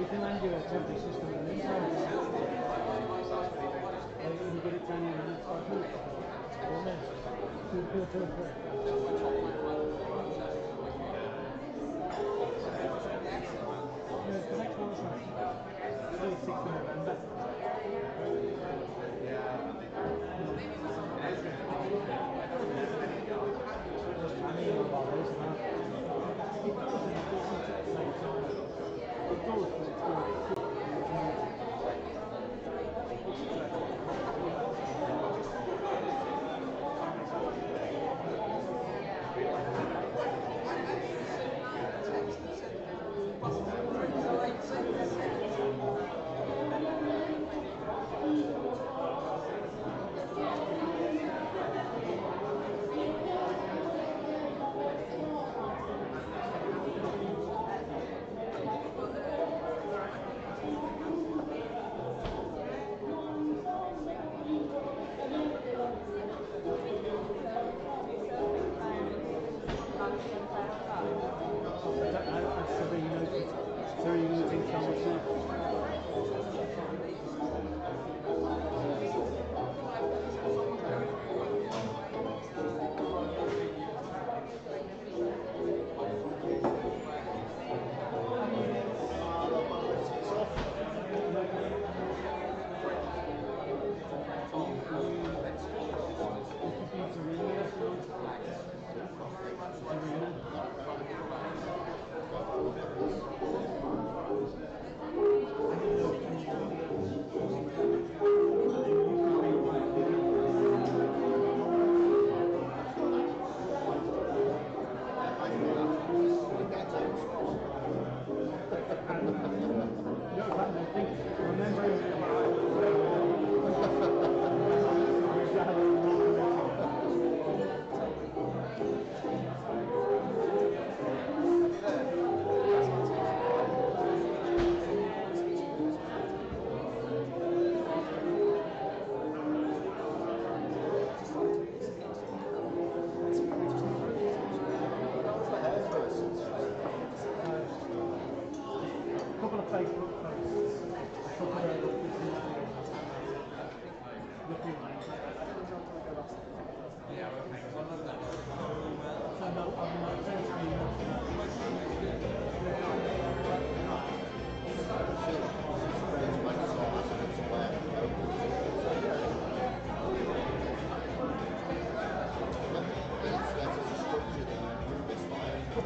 you can land your temporary system on the inside. You can get it done in the next 5 minutes. 4 minutes. The next one is like 6th of November. I mean, about this now. It does and it doesn't at the same time. It does, but it's good.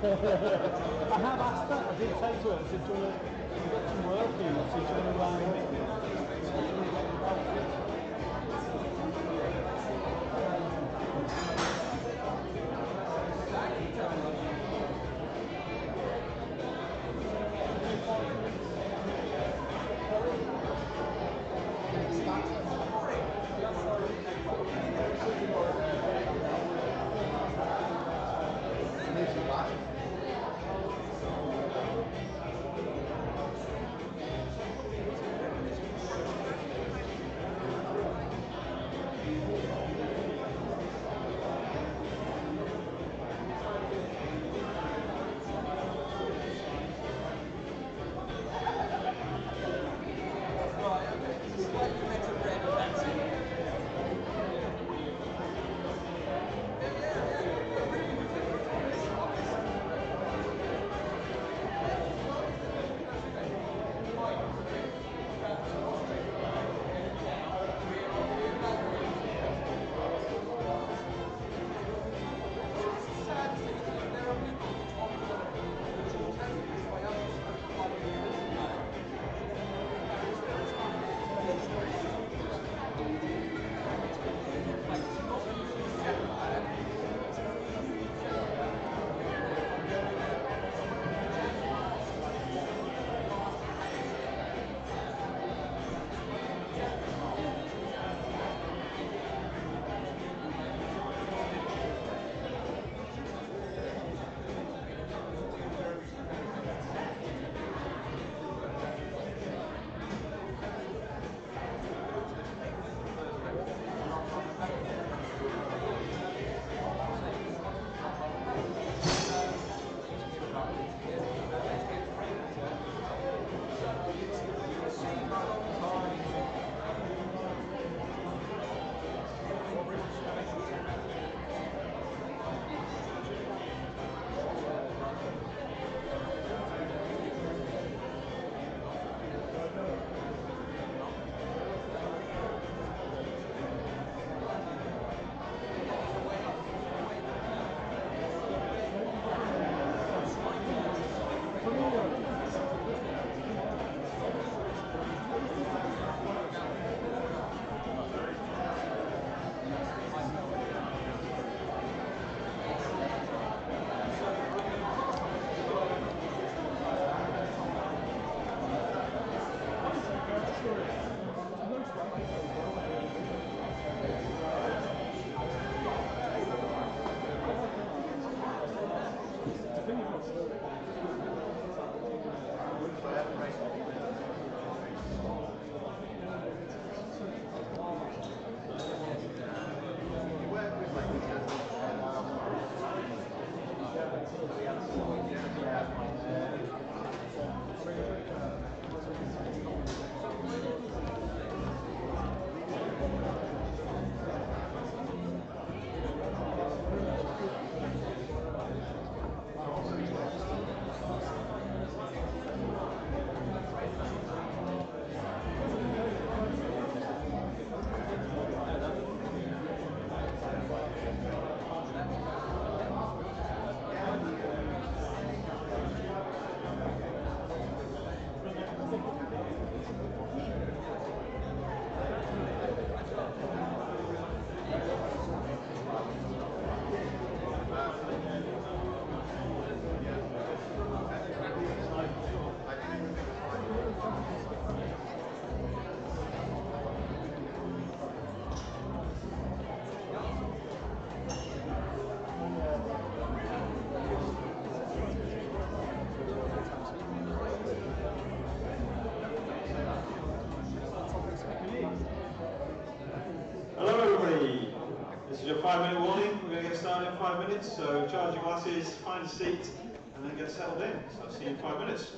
I have asked her, I did say to her, I said, do you want to, you've got some work in, I said, do you want to get involved? 5-minute warning. We're going to get started in 5 minutes, so charge your glasses, find a seat, and then get settled in. So I'll see you in 5 minutes.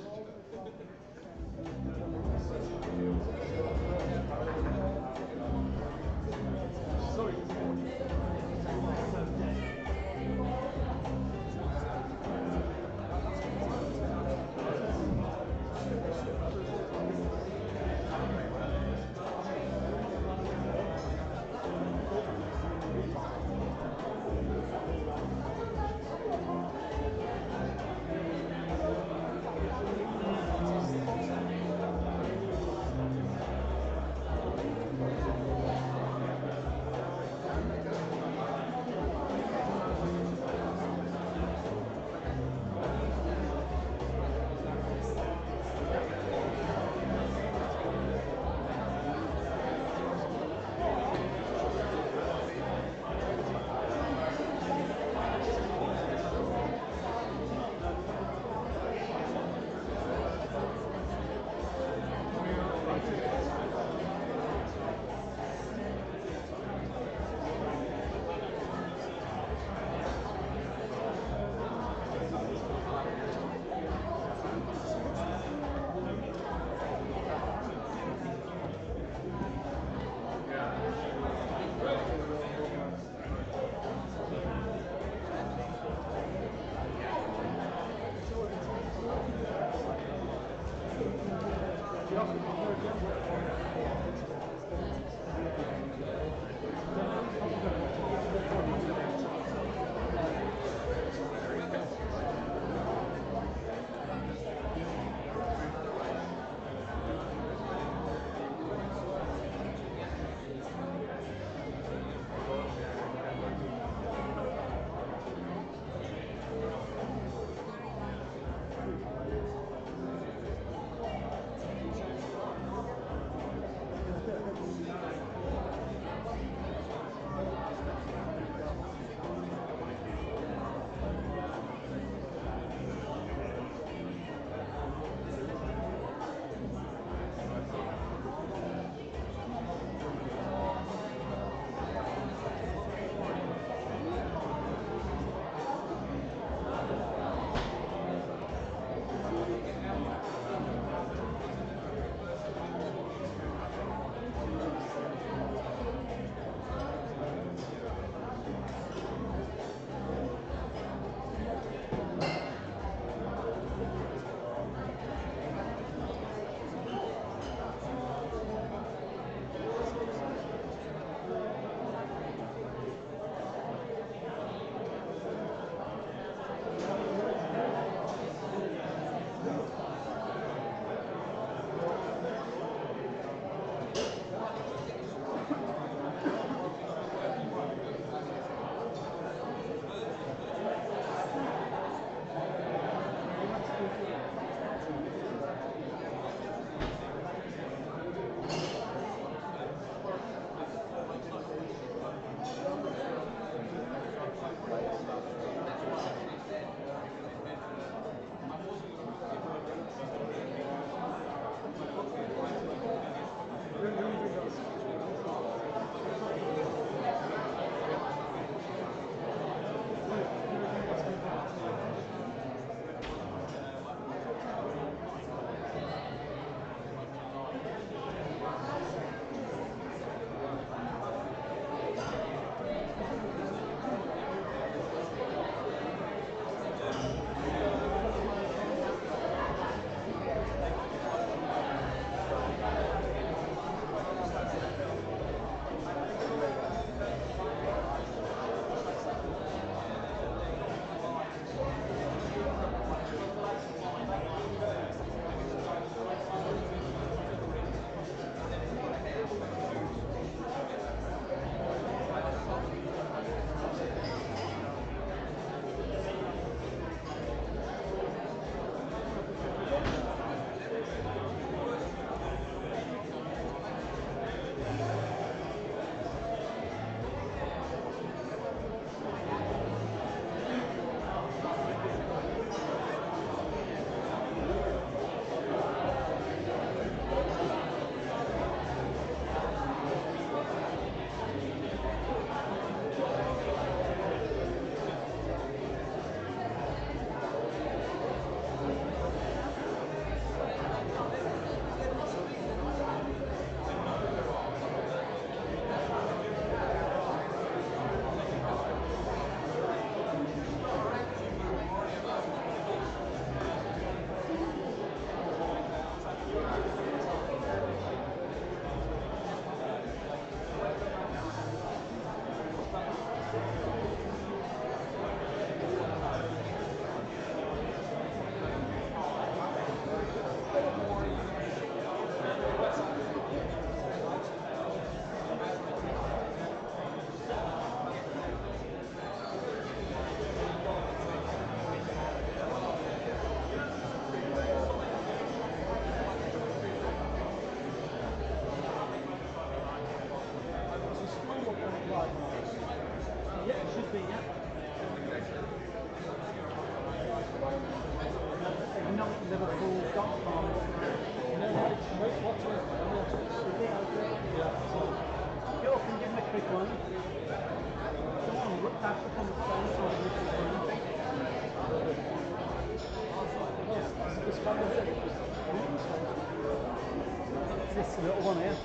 This little one here.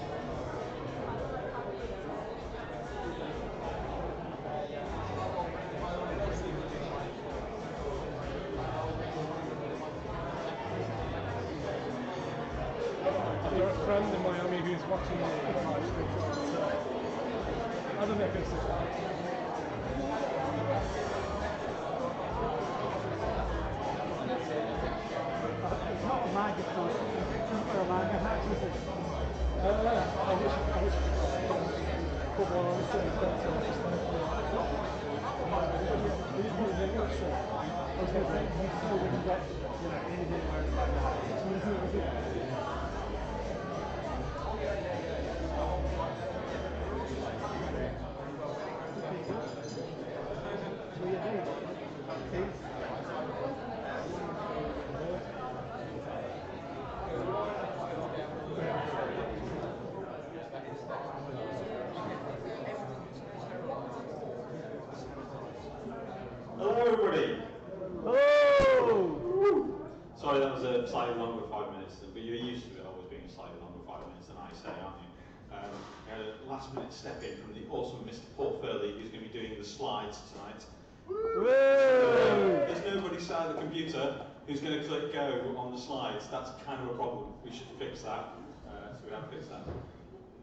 I've got a friend in Miami who's watching the live stream. I don't know if it's not a mag, it's not. It's not a mag, it's actually I wish football on the same place. I was going to say, you still didn't get, anything where it's like that. Hello everybody! Hello! Sorry that was a slightly longer 5 minutes, but you're used to it always being a slightly longer 5 minutes than I say, aren't you? We had a last minute step in from the awesome Mr. Paul Furley, who's going to be doing the slides tonight. There's nobody sat at the computer who's going to click go on the slides. That's kind of a problem. We should fix that. So we have fixed that.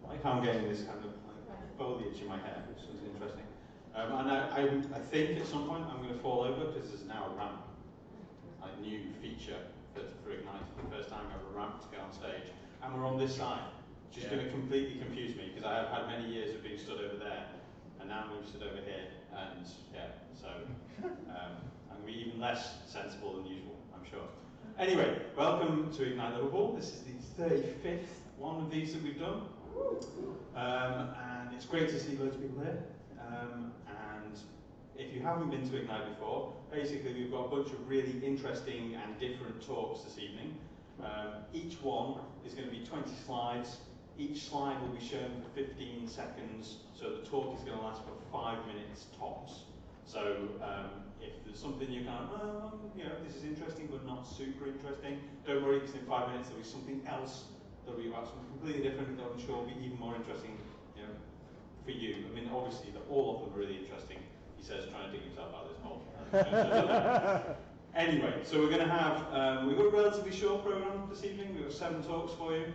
I like how I'm getting this kind of foliage in my hair, which is interesting. And I think at some point I'm going to fall over because there's now a ramp, a new feature for Ignite. For the first time we have a ramp to get on stage, and we're on this side, which is going to completely confuse me because I have had many years of being stood over there, and now I'm stood over here, and so I'm going to be even less sensible than usual, I'm sure. Anyway, welcome to Ignite Liverpool. This is the 35th one of these that we've done, and it's great to see loads of people here. And if you haven't been to Ignite before, basically we've got a bunch of really interesting and different talks this evening. Each one is going to be 20 slides. Each slide will be shown for 15 seconds, so the talk is going to last for 5 minutes tops. So if there's something you're kind of, this is interesting but not super interesting, don't worry, because in 5 minutes there'll be something else that'll be about something completely different that I'm sure will be even more interesting for you. I mean, obviously, all of them are really interesting, he says, trying to dig himself out of this hole. Anyway, so we're going to have, we've got a relatively short program this evening. We've got 7 talks for you.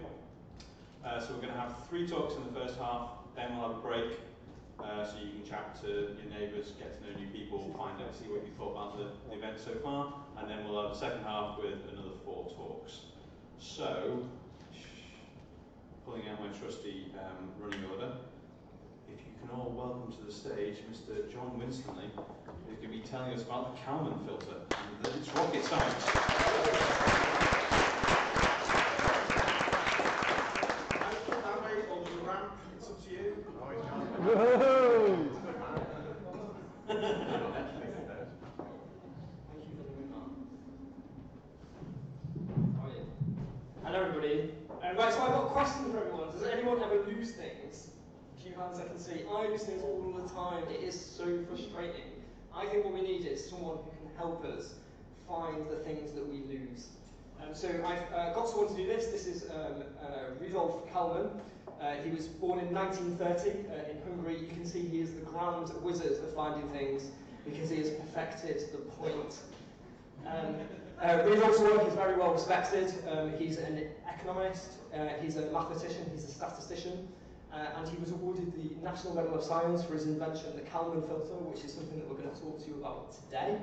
So we're going to have 3 talks in the first half, then we'll have a break, so you can chat to your neighbours, get to know new people, find out, see what you thought about the event so far, and then we'll have a second half with another 4 talks. So, pulling out my trusty running order, if you can all welcome to the stage Mr. John Winstanley, who's going to be telling us about the Kalman filter and its rocket science. It's up to you. Hello everybody. Right, so I've got a question for everyone. Does anyone ever lose things? A few hands I can see. I lose things all the time. It is so frustrating. I think what we need is someone who can help us find the things that we lose. So I've got someone to do this. This is Rudolf Kalman. He was born in 1930 in Hungary. You can see he is the grand wizard of finding things because he has perfected the point. Rudolf's work is very well respected. He's an economist, he's a mathematician, he's a statistician, and he was awarded the National Medal of Science for his invention, the Kalman filter, which is something that we're going to talk to you about today.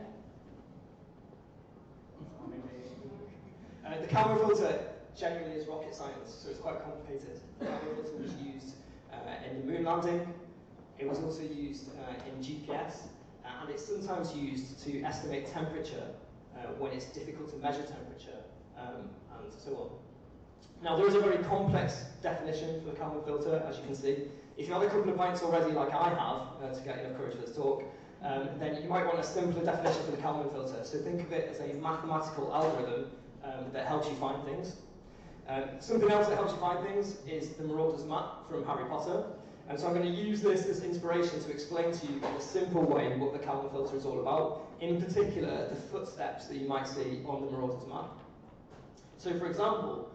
The Kalman filter genuinely is rocket science, so it's quite complicated. The Kalman filter was used in the moon landing. It was also used in GPS, and it's sometimes used to estimate temperature when it's difficult to measure temperature, and so on. Now, there is a very complex definition for the Kalman filter, as you can see. If you have a couple of pints already, like I have, to get enough courage for this talk, then you might want a simpler definition for the Kalman filter. So think of it as a mathematical algorithm that helps you find things. Something else that helps you find things is the Marauder's Map from Harry Potter. And so I'm going to use this as inspiration to explain to you in a simple way what the Kalman filter is all about. In particular, the footsteps that you might see on the Marauder's Map. So for example,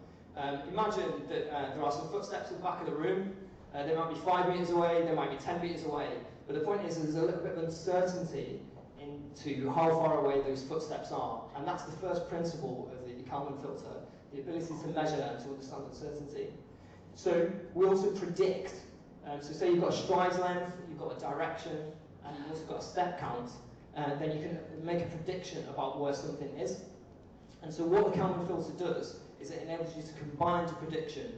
imagine that there are some footsteps at the back of the room. They might be 5 meters away, they might be 10 meters away, but the point is there's a little bit of uncertainty into how far away those footsteps are, and that's the first principle of the Kalman filter, the ability to measure and to understand uncertainty. So we also predict, so say you've got a stride length, you've got a direction, and you've also got a step count, then you can make a prediction about where something is. And so what the Kalman filter does is it enables you to combine the prediction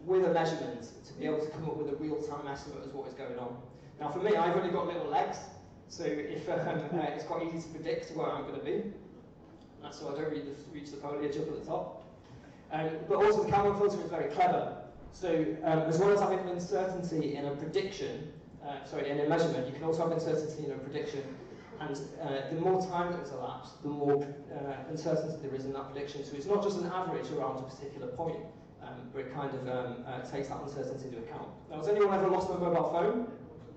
with a measurement to be able to come up with a real-time estimate of what is going on. Now for me, I've only got little legs, so if it's quite easy to predict where I'm going to be. That's why I don't reach the foliage up at the top. But also the Kalman filter is very clever. So as well as having uncertainty in a prediction, in a measurement, you can also have uncertainty in a prediction. And the more time that has elapsed, the more uncertainty there is in that prediction. So it's not just an average around a particular point, but it kind of takes that uncertainty into account. Now, has anyone ever lost their mobile phone?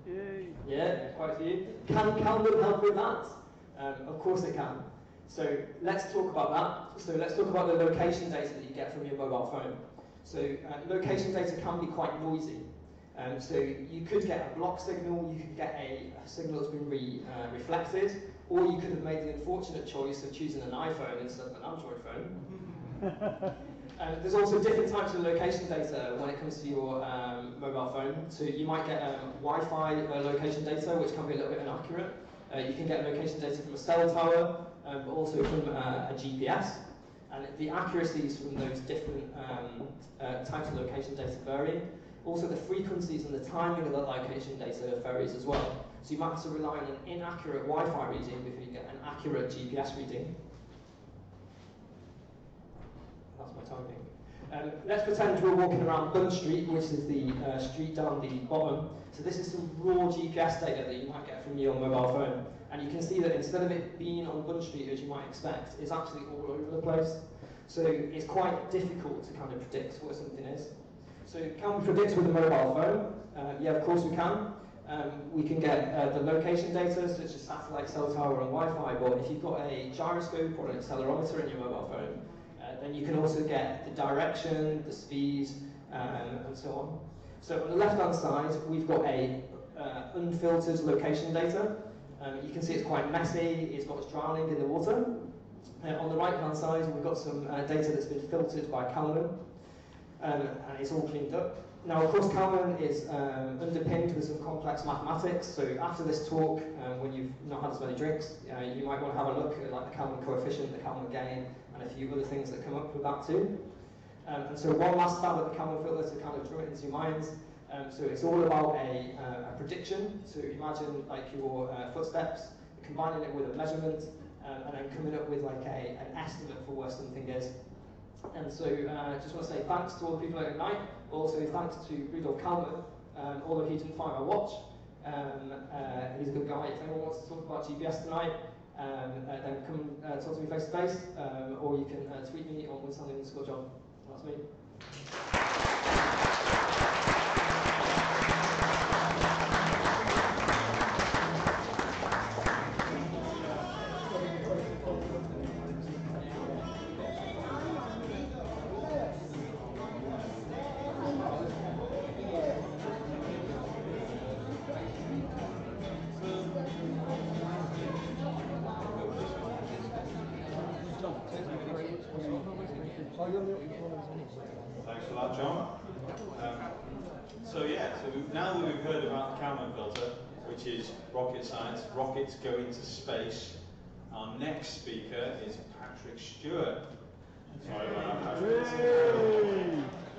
Yay. Yeah, quite a few. Can Kalman help with that? Of course it can. So let's talk about that. So let's talk about the location data that you get from your mobile phone. So location data can be quite noisy. So you could get a block signal, you could get a signal that's been reflected, or you could have made the unfortunate choice of choosing an iPhone instead of an Android phone. There's also different types of location data when it comes to your mobile phone. So you might get Wi-Fi location data, which can be a little bit inaccurate. You can get location data from a cell tower, but also from a GPS. And the accuracies from those different types of location data vary. Also, the frequencies and the timing of that location data varies as well. So you might have to rely on an inaccurate Wi-Fi reading before you get an accurate GPS reading. That's my timing. Let's pretend we're walking around Bun Street, which is the street down the bottom. So this is some raw GPS data that you might get from your mobile phone. And you can see that instead of it being on Bun Street, as you might expect, it's actually all over the place. So it's quite difficult to kind of predict where something is. So can we predict with a mobile phone? Yeah, of course we can. We can get the location data, such as satellite, cell tower, and Wi-Fi, but if you've got a gyroscope or an accelerometer in your mobile phone, then you can also get the direction, the speed, and so on. So on the left-hand side, we've got a unfiltered location data. You can see it's quite messy, it's got us drowning in the water. On the right-hand side, we've got some data that's been filtered by Kalman, and it's all cleaned up. Now, of course, Kalman is underpinned with some complex mathematics, so after this talk, when you've not had as many drinks, you might want to have a look at like the Kalman coefficient, the Kalman gain, and a few other things that come up with that too. And so one last stab at the Kalman filter to kind of drum it into your minds. So it's all about a prediction, so imagine like your footsteps, combining it with a measurement, and then coming up with like an estimate for where something is. And so I just want to say thanks to all the people at Ignite, but also thanks to Rudolf Kalman, although he didn't find my watch. He's a good guy. If anyone wants to talk about GPS tonight, then come talk to me face to face, or you can tweet me on Winstanley_John. That's me. Thanks for that, John. So now that we've heard about the Kalman filter, which is rocket science, rockets go into space, our next speaker is Patrick Stewart. Sorry about that, Patrick.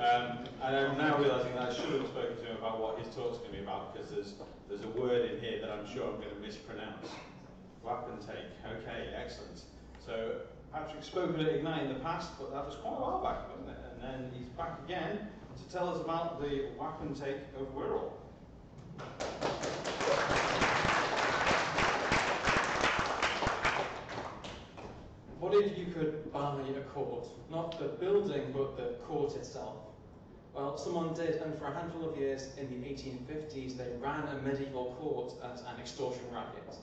And I'm now realising that I should have spoken to him about what his talk's going to be about, because there's a word in here that I'm sure I'm going to mispronounce. Weapon take. Okay, excellent. So Patrick's spoken at Ignite in the past, but that was quite a while back, wasn't it? And then he's back again to tell us about the weapon take of Wirral. What if you could buy a court? Not the building, but the court itself. Well, someone did, and for a handful of years in the 1850s, they ran a medieval court as an extortion racket.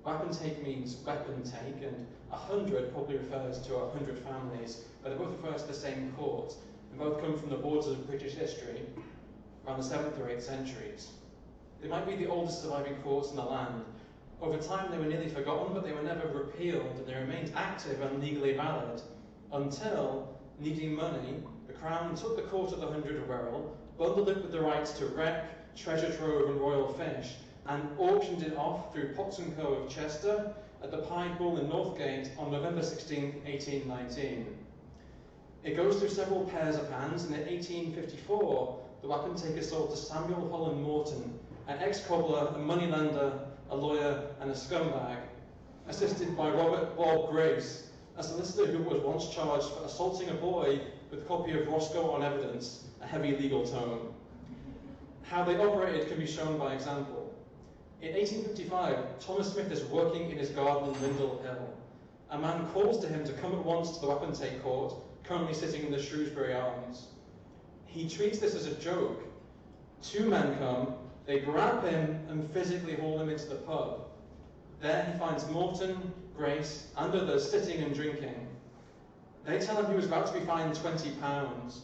Wapentake means weapon take, and 100 probably refers to 100 families, but they both refer to the same court, and both come from the borders of British history around the 7th or 8th centuries. They might be the oldest surviving courts in the land. Over time they were nearly forgotten, but they were never repealed, and they remained active and legally valid, until, needing money, the Crown took the court of the 100 Wirral, bundled it with the rights to wreck, treasure trove and royal fish, and auctioned it off through Potts & Co of Chester at the Pied Bull in Northgate on November 16, 1819. It goes through several pairs of hands, and in 1854, the Wapentake is sold to Samuel Holland Morton, an ex-cobbler, a moneylender, a lawyer, and a scumbag, assisted by Robert Bob Grace, a solicitor who was once charged for assaulting a boy with a copy of Roscoe on evidence, a heavy legal tome. How they operated can be shown by example. In 1855, Thomas Smith is working in his garden in Lindell Hill. A man calls to him to come at once to the Wapentake court, currently sitting in the Shrewsbury Arms. He treats this as a joke. 2 men come, they grab him and physically haul him into the pub. There he finds Morton, Grace, and others sitting and drinking. They tell him he was about to be fined £20,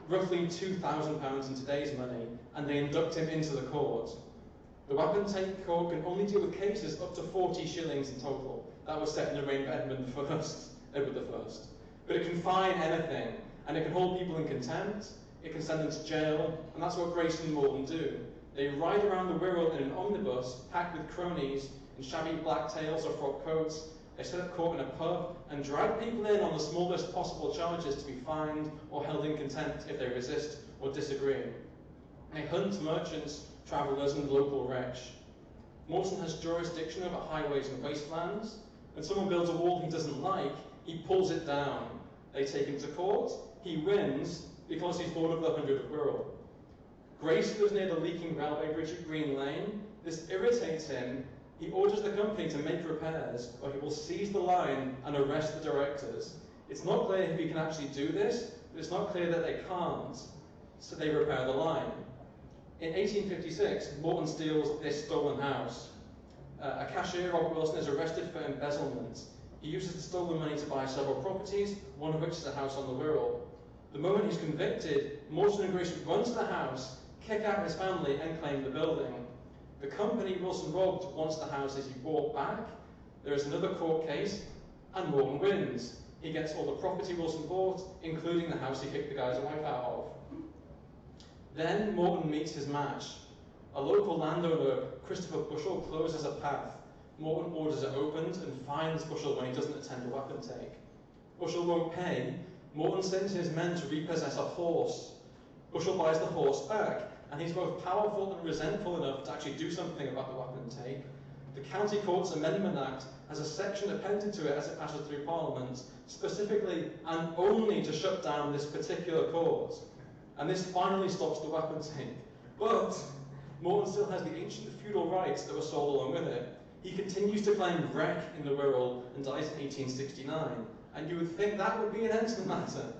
roughly £2,000 in today's money, and they induct him into the court. The Wapentake court can only deal with cases up to 40 shillings in total. That was set in the reign of Edward I. But it can fine anything, and it can hold people in contempt, it can send them to jail, and that's what Grace and Morton do. They ride around the Wirral in an omnibus packed with cronies in shabby black tails or frock coats. They set up court in a pub and drag people in on the smallest possible charges to be fined or held in contempt if they resist or disagree. They hunt merchants, travellers and local wretch. Morton has jurisdiction over highways and wastelands. When someone builds a wall he doesn't like, he pulls it down. They take him to court. He wins because he's lord of the 100 Wirral. Grace lives near the leaking railway bridge at Green Lane. This irritates him. He orders the company to make repairs, or he will seize the line and arrest the directors. It's not clear if he can actually do this, but it's not clear that they can't, so they repair the line. In 1856, Morton steals this stolen house. A cashier, Robert Wilson, is arrested for embezzlement. He uses the stolen money to buy several properties, one of which is a house on the Wirral. The moment he's convicted, Morton and Grace run to the house, kick out his family and claim the building. The company Wilson robbed wants the house as he bought back. There is another court case, and Morton wins. He gets all the property Wilson bought, including the house he kicked the guy's wife out of. Then Morton meets his match. A local landowner, Christopher Bushell, closes a path. Morton orders it opened and fines Bushell when he doesn't attend the Wapentake. Bushell won't pay. Morton sends his men to repossess a horse. Bushell buys the horse back, and he's both powerful and resentful enough to actually do something about the Wapentake. The County Courts Amendment Act has a section appended to it as it passes through Parliament, specifically and only to shut down this particular court. And this finally stops the Wapentake. But Morton still has the ancient feudal rights that were sold along with it. He continues to claim wreck in the Wirral and dies in 1869. And you would think that would be an end to the matter.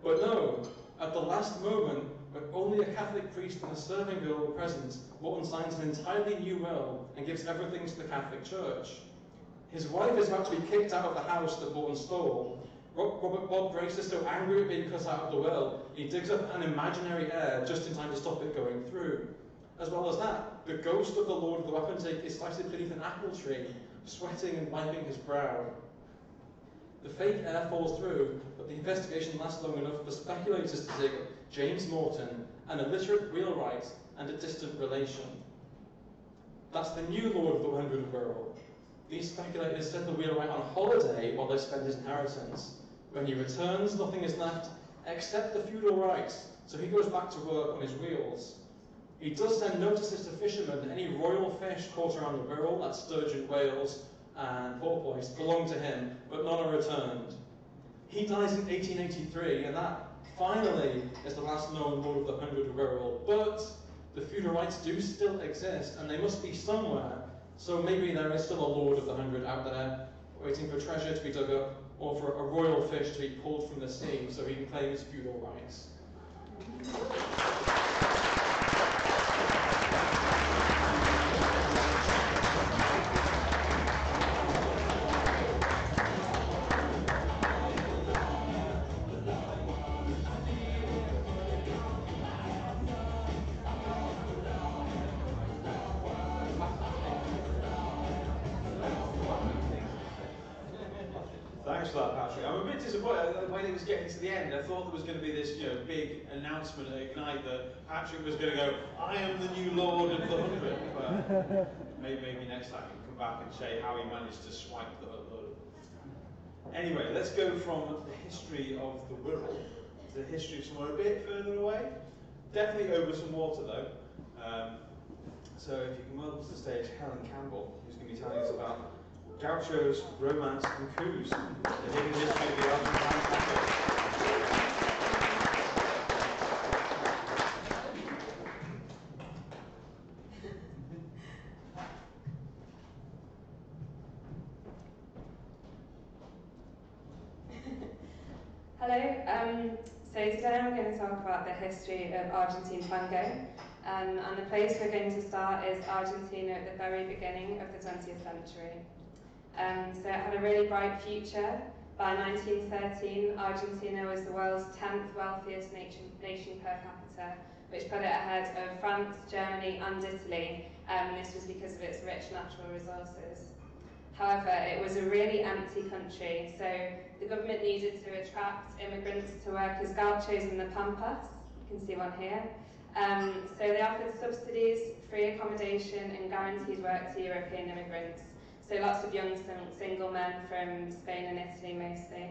But no, at the last moment, when only a Catholic priest and a serving girl were present, Morton signs an entirely new will and gives everything to the Catholic Church. His wife is about to be kicked out of the house that Morton stole. Robert Bob Grace is so angry at being cut out of the will, he digs up an imaginary heir just in time to stop it going through. As well as that, the ghost of the Lord of the Wapentake is sighted beneath an apple tree, sweating and wiping his brow. The fake heir falls through, but the investigation lasts long enough for speculators to dig up James Morton, an illiterate wheelwright and a distant relation. That's the new Lord of the 100 Wirral. These speculators set the wheelwright on holiday while they spend his inheritance. When he returns, nothing is left except the feudal rights, so he goes back to work on his wheels. He does send notices to fishermen that any royal fish caught around the Wirral, that's sturgeon, whales, and porpoise, belong to him, but none are returned. He dies in 1883, and that finally is the last known Lord of the 100 Wirral. But the feudal rights do still exist, and they must be somewhere. So maybe there is still a Lord of the 100 out there, waiting for treasure to be dug up, or for a royal fish to be pulled from the sea, so he can claim his feudal rights. for that, Patrick. I'm a bit disappointed when it was getting to the end. I thought there was going to be this, big announcement at Ignite that Patrick was going to go, "I am the new Lord of the 100." But maybe next time you come back and say how he managed to swipe the load. Anyway, let's go from the history of the Wirral to the history of somewhere a bit further away. Definitely over some water though. So if you can welcome to the stage Helen Campbell, who's going to be telling us about gauchos, romance and coups, the hidden history of the Argentine tango. Hello, so today I'm going to talk about the history of Argentine tango, and the place we're going to start is Argentina at the very beginning of the 20th century. So it had a really bright future. By 1913, Argentina was the world's 10th wealthiest nation per capita, which put it ahead of France, Germany and Italy, and this was because of its rich natural resources. However, it was a really empty country, so the government needed to attract immigrants to work as gauchos in the Pampas. You can see one here. So they offered subsidies, free accommodation and guaranteed work to European immigrants. So lots of young single men from Spain and Italy mostly.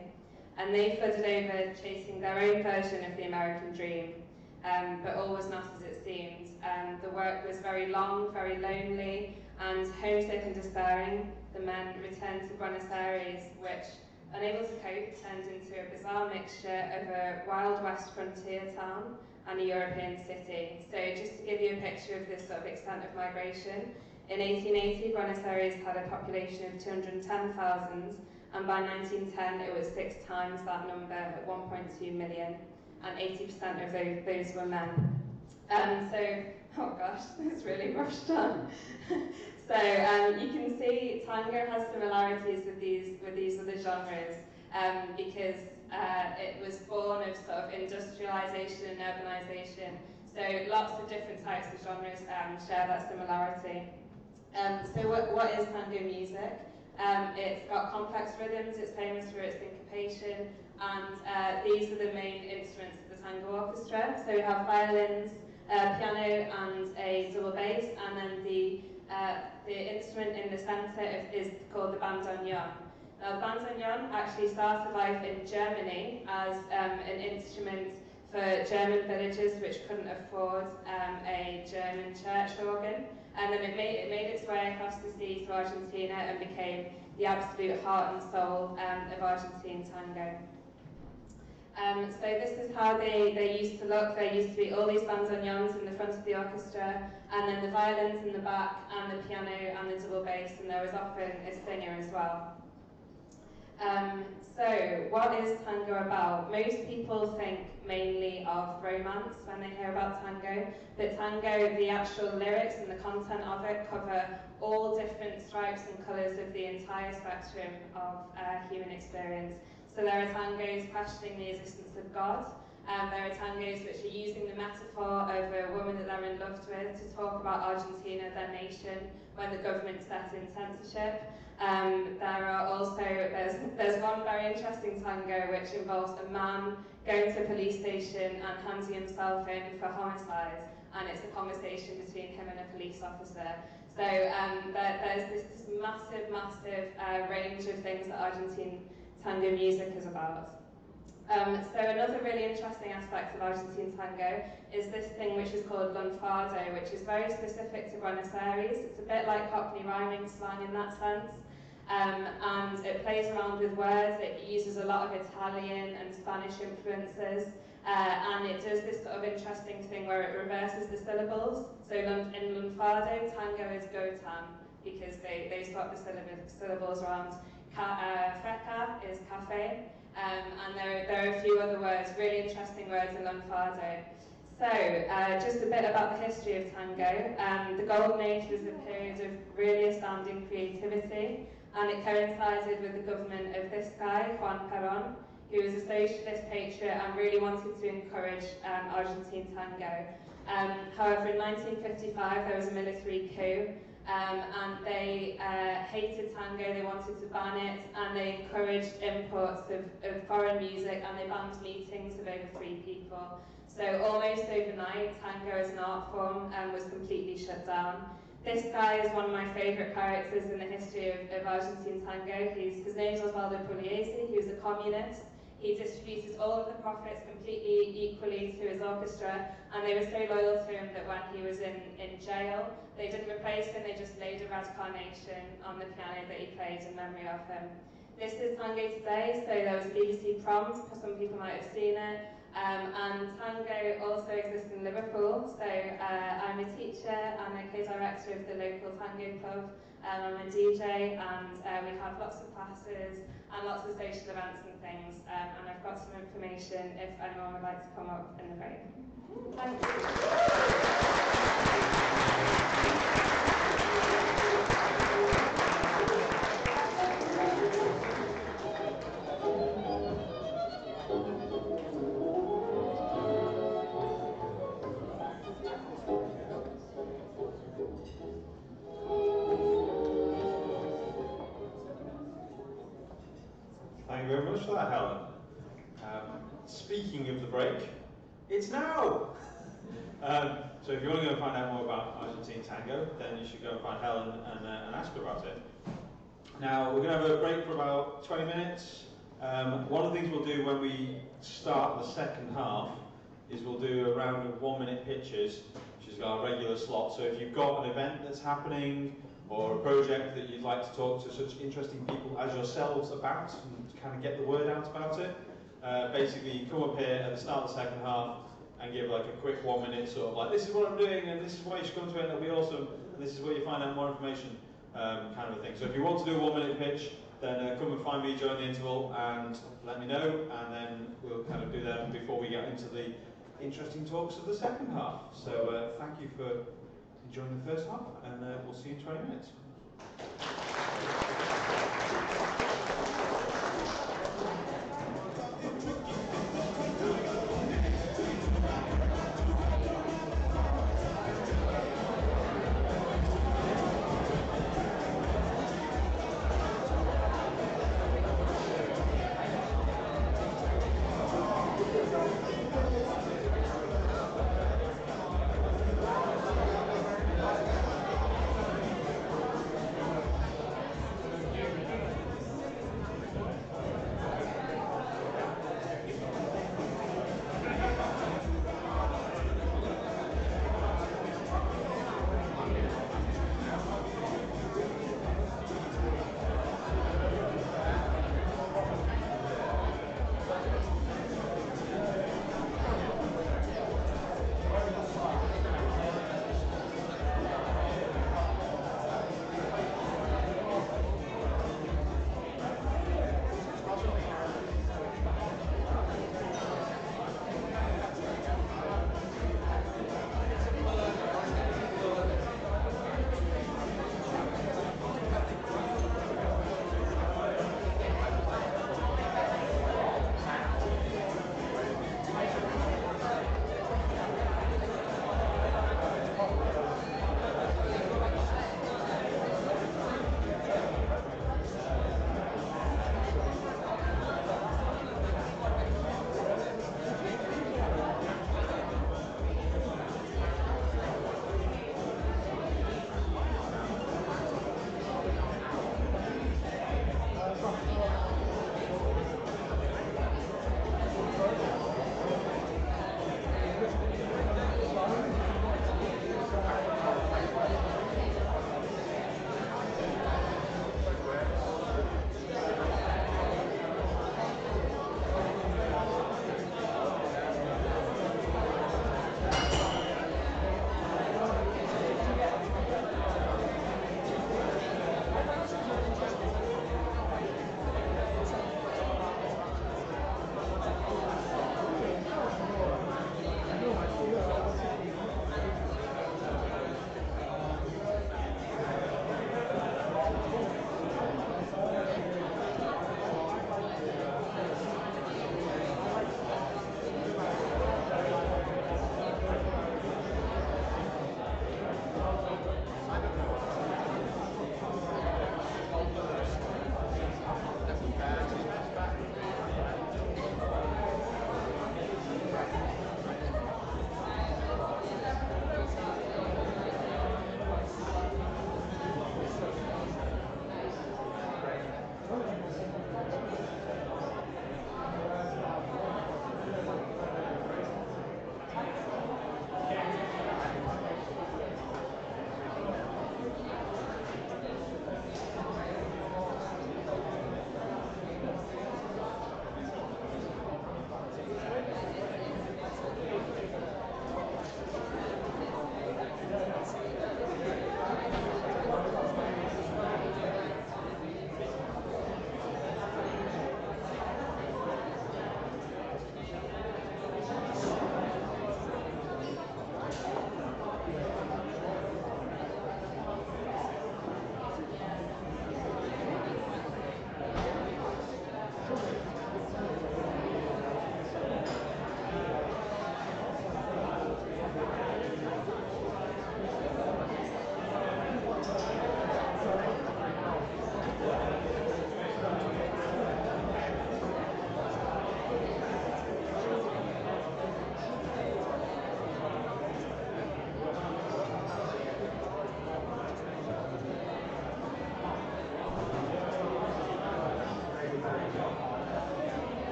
And they flooded over chasing their own version of the American dream. But all was not as it seemed. The work was very long, very lonely, and homesick and despairing, the men returned to Buenos Aires, which, unable to cope, turned into a bizarre mixture of a Wild West frontier town and a European city. So just to give you a picture of this sort of extent of migration, in 1880, Buenos Aires had a population of 210,000, and by 1910 it was 6 times that number at 1.2 million, and 80% of those were men. So, oh gosh, it's really rushed on. So you can see tango has similarities with these other genres because it was born of sort of industrialization and urbanization. So lots of different types of genres share that similarity. So what is tango music? It's got complex rhythms, it's famous for its syncopation, and these are the main instruments of the tango orchestra. So we have violins, piano and a double bass, and then the instrument in the centre is called the bandoneon. Now the bandoneon actually started life in Germany as an instrument for German villages which couldn't afford a German church organ, and then it made its way across the sea to Argentina and became the absolute heart and soul of Argentine tango. So this is how they used to look. There used to be all these bandoneons in the front of the orchestra, and then the violins in the back, and the piano and the double bass, and there was often a singer as well. So what is tango about? Most people think mainly of romance when they hear about tango, but tango, the actual lyrics and the content of it cover all different stripes and colours of the entire spectrum of human experience. So there are tangos questioning the existence of God. There are tangos which are using the metaphor of a woman that they're in love with to talk about Argentina, their nation, when the government set in censorship. There are also, there's one very interesting tango which involves a man going to a police station and handing himself in for homicide, and it's a conversation between him and a police officer. So there's this massive range of things that Argentine tango music is about. So another really interesting aspect of Argentine tango is this thing which is called lunfardo, which is very specific to Buenos Aires. It's a bit like Cockney rhyming slang in that sense. And it plays around with words. It uses a lot of Italian and Spanish influences. And it does this sort of interesting thing where it reverses the syllables. So in lunfardo, tango is go-tan, because they swap the syllables around. Feca is cafe, and there are a few other words, really interesting words in lunfardo. So, just a bit about the history of tango. The Golden Age was a period of really astounding creativity, and it coincided with the government of this guy, Juan Perón, who was a socialist patriot and really wanted to encourage Argentine tango. However, in 1955 there was a military coup, and they hated tango, they wanted to ban it, and they encouraged imports of foreign music, and they banned meetings of over 3 people. So almost overnight, tango as an art form was completely shut down. This guy is one of my favourite characters in the history of Argentine tango. His name's Osvaldo Pugliese. He was a communist. He distributed all of the profits completely equally to his orchestra, and they were so loyal to him that when he was in jail, they didn't replace him, they just laid a red carnation on the piano that he played in memory of him. This is Tango Today, so there was a BBC prompt, some people might have seen it, and tango also exists in Liverpool, so I'm a teacher and a co-director of the local tango club. I'm a DJ, and we have lots of classes and lots of social events and things, and I've got some information if anyone would like to come up in the break. Thank Thank you very much for that, Helen. Speaking of the break, it's now! So if you want to go and find out more about Argentine tango, then you should go and find Helen and ask her about it. Now, we're going to have a break for about 20 minutes. One of the things we'll do when we start the second half is we'll do a round of 1-minute pitches, which is our regular slot. So if you've got an event that's happening, or a project that you'd like to talk to such interesting people as yourselves about, and kind of get the word out about it, basically you come up here at the start of the second half and give like a quick 1-minute sort of like, this is what I'm doing and this is why you should come to it and it'll be awesome, and this is where you find out more information, kind of a thing. So if you want to do a 1-minute pitch, then come and find me during the interval and let me know, and then we'll kind of do that before we get into the interesting talks of the second half. So thank you for enjoying the first half, and we'll see you in 20 minutes.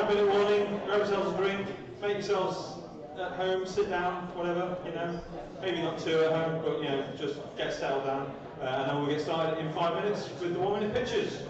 5-minute warning, grab yourselves a drink, make yourselves at home, sit down, whatever, you know. Maybe not too at home, but, you know, just get settled down. And then we'll get started in 5 minutes with the 1-minute pitches.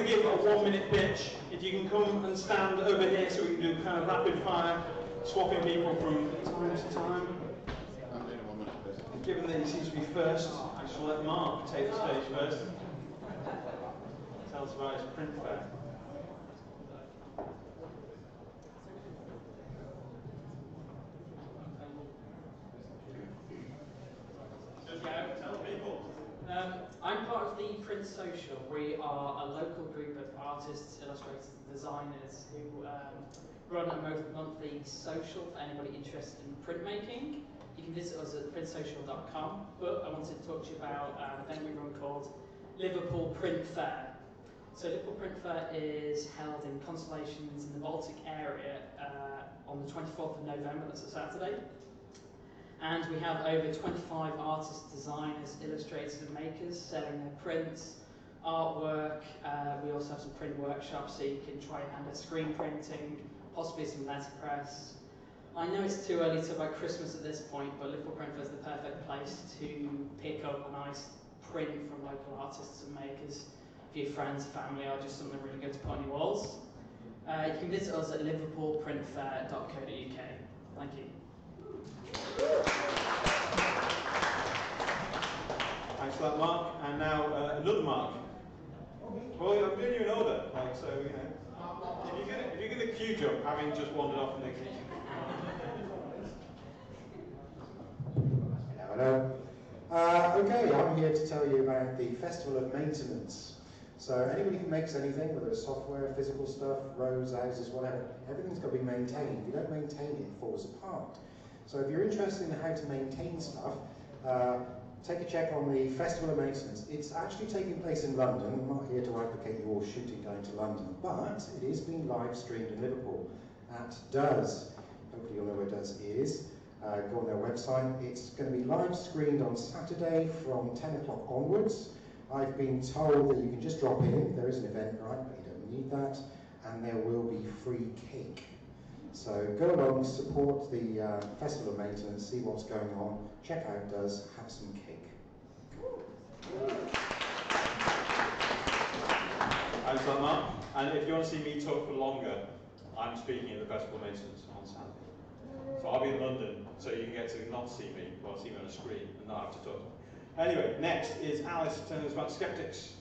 to give a 1 minute pitch. If you can come and stand over here so we can do kind of rapid fire, swapping people from time to time. Given that he seems to be first, I shall let Mark take the stage first. Tell us about his print fair. Tell people. I'm part of the Print Social. We are a local group of artists, illustrators, and designers who run a monthly social for anybody interested in printmaking. You can visit us at printsocial.com, but I wanted to talk to you about an event we run called Liverpool Print Fair. So Liverpool Print Fair is held in Constellations in the Baltic area on the 24th of November, that's a Saturday. And we have over 25 artists, designers, illustrators and makers selling their prints, artwork. We also have some print workshops so you can try your hand at screen printing, possibly some letterpress. I know it's too early to talk about Christmas at this point, but Liverpool Print Fair is the perfect place to pick up a nice print from local artists and makers for your friends, family, or just something really good to put on your walls. You can visit us at liverpoolprintfair.co.uk. Thank you. Thanks for that, Mark. And now another Mark. Well, I'm doing you in order, like so, you know. If you're gonna queue jump, having just wandered off in the kitchen. Hello. Okay, I'm here to tell you about the Festival of Maintenance. So anybody who makes anything, whether it's software, physical stuff, roads, houses, whatever, everything's got to be maintained. If you don't maintain it, it falls apart. So if you're interested in how to maintain stuff, take a check on the Festival of Maintenance. It's actually taking place in London. I'm not here to advocate you all shooting down to London, but it is being live streamed in Liverpool at Does. Hopefully you'll know where Does is. Go on their website. It's going to be live screened on Saturday from 10 o'clock onwards. I've been told that you can just drop in. There is an event, right, but you don't need that. And there will be free cake. So go along, support the Festival of Maintenance, see what's going on, check out Does, have some cake. Thanks for that, Mark. And if you want to see me talk for longer, I'm speaking at the Festival of Maintenance on Saturday. So I'll be in London, so you can get to not see me, but see me on a screen and not have to talk. Anyway, next is Alice telling us about skeptics.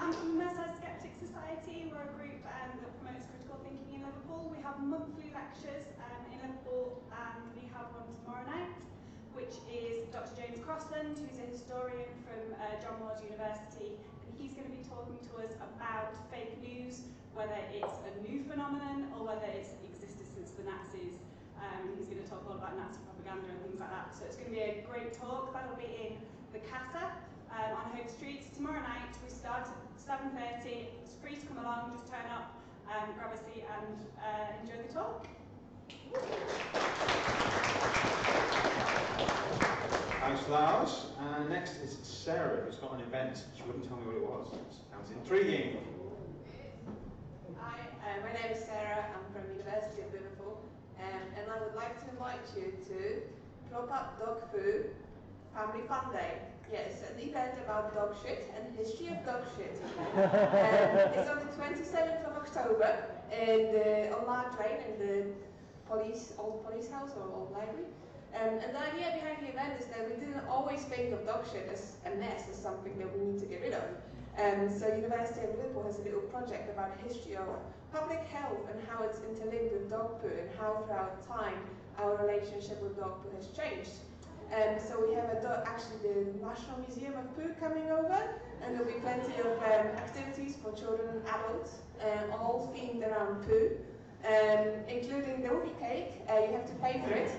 I'm from the Skeptic Society. We're a group that promotes critical thinking in Liverpool. We have monthly lectures in Liverpool, and we have one tomorrow night, which is Dr. James Crossland, who's a historian from John Moores University, and he's going to be talking to us about fake news, whether it's a new phenomenon or whether it's existed since the Nazis. He's going to talk all about Nazi propaganda and things like that. So it's going to be a great talk. That'll be in the Casa on Hope Street. Tomorrow night we start at 7:30. It's free to come along, just turn up, grab a seat and enjoy the talk. Thanks for that, Alice. And next is Sarah, who's got an event. She wouldn't tell me what it was. Sounds intriguing. Hi, my name is Sarah. I'm from University of Liverpool, and I would like to invite you to Prop Up Dog Poo Family Fun Day. Yes, an event about dog shit and history of dog shit. It's on the 27th of October in the on Lark Lane in the old police house or old library. And the idea behind the event is that we didn't always think of dog shit as a mess, as something that we need to get rid of. So University of Liverpool has a little project about the history of public health and how it's interlinked with dog poo and how throughout time our relationship with dog poo has changed. So we have actually the National Museum of Poo coming over, and there'll be plenty of activities for children and adults, all themed around poo. Including there will be cake. You have to pay for it.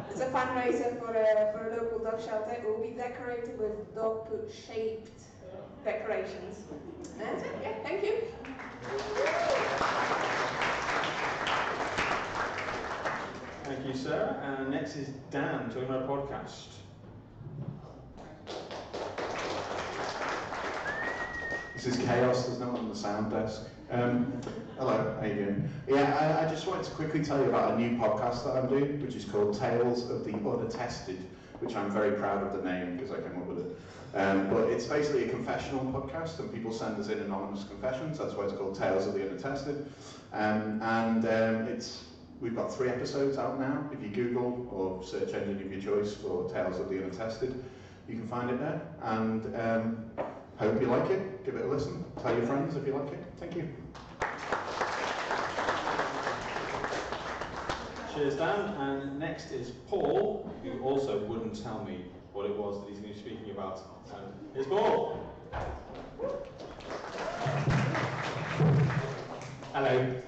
It's a fundraiser for a local dog shelter. It will be decorated with dog poo shaped decorations. And that's it. Yeah, thank you. Thank you, Sarah. And next is Dan talking about a podcast. This is chaos. There's no one on the sound desk. Hello, how you doing? Yeah, I just wanted to quickly tell you about a new podcast that I'm doing, which is called Tales of the Unattested, which I'm very proud of the name because I came up with it. But it's basically a confessional podcast, and people send us in anonymous confessions. That's why it's called Tales of the Unattested. We've got 3 episodes out now. If you Google or search engine of your choice for Tales of the Unattested, you can find it there. And hope you like it. Give it a listen. Tell your friends if you like it. Thank you. Cheers, Dan. And next is Paul, who also wouldn't tell me what it was that he's going to be speaking about. Here's Paul. Hello.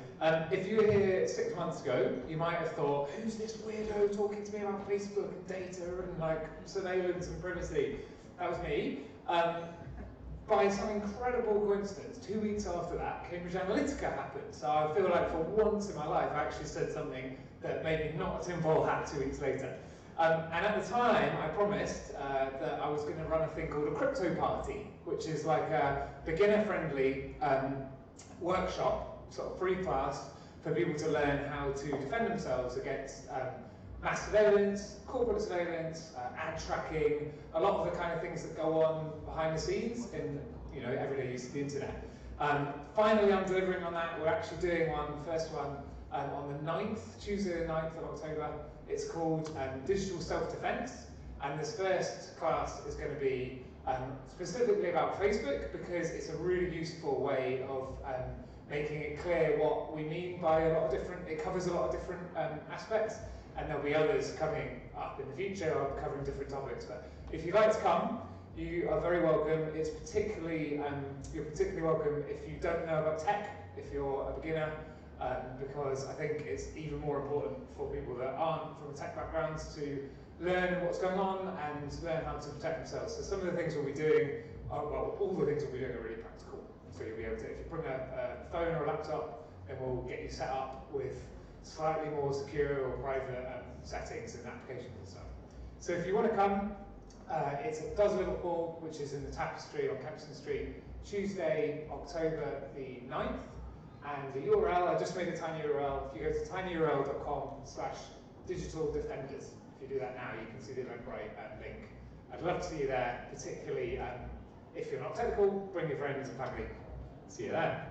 If you were here 6 months ago, you might have thought, who's this weirdo talking to me about Facebook and data and like surveillance and privacy? That was me. By some incredible coincidence, 2 weeks after that, Cambridge Analytica happened. So I feel like for once in my life, I actually said something that made me not a tinfoil hat 2 weeks later. And at the time, I promised that I was going to run a thing called a crypto party, which is like a beginner-friendly workshop, sort of free class, for people to learn how to defend themselves against mass surveillance, corporate surveillance, ad tracking, a lot of the kind of things that go on behind the scenes in everyday use of the internet. Finally, I'm delivering on that. We're actually doing first one on the 9th, Tuesday the 9th of October. It's called Digital Self-Defense, and this first class is going to be specifically about Facebook, because it's a really useful way of making it clear what we mean by a lot of different, it covers a lot of different aspects, and there'll be others coming up in the future covering different topics. But if you'd like to come, you are very welcome. It's particularly, you're particularly welcome if you don't know about tech, if you're a beginner, because I think it's even more important for people that aren't from a tech background to learn what's going on and learn how to protect themselves. So some of the things we'll be doing, all the things we'll be doing are really practical. So you'll be able to, if you bring a phone or a laptop, then we'll get you set up with slightly more secure or private settings and applications and stuff. So if you want to come, it's at Does Liverpool, which is in the Tapestry on Kempston Street, Tuesday, October the 9th. And the URL, I just made a tiny URL. If you go to tinyurl.com/digitaldefenders, if you do that now, you can see the Eventbrite link. I'd love to see you there, particularly if you're not technical, bring your friends and family. See you there.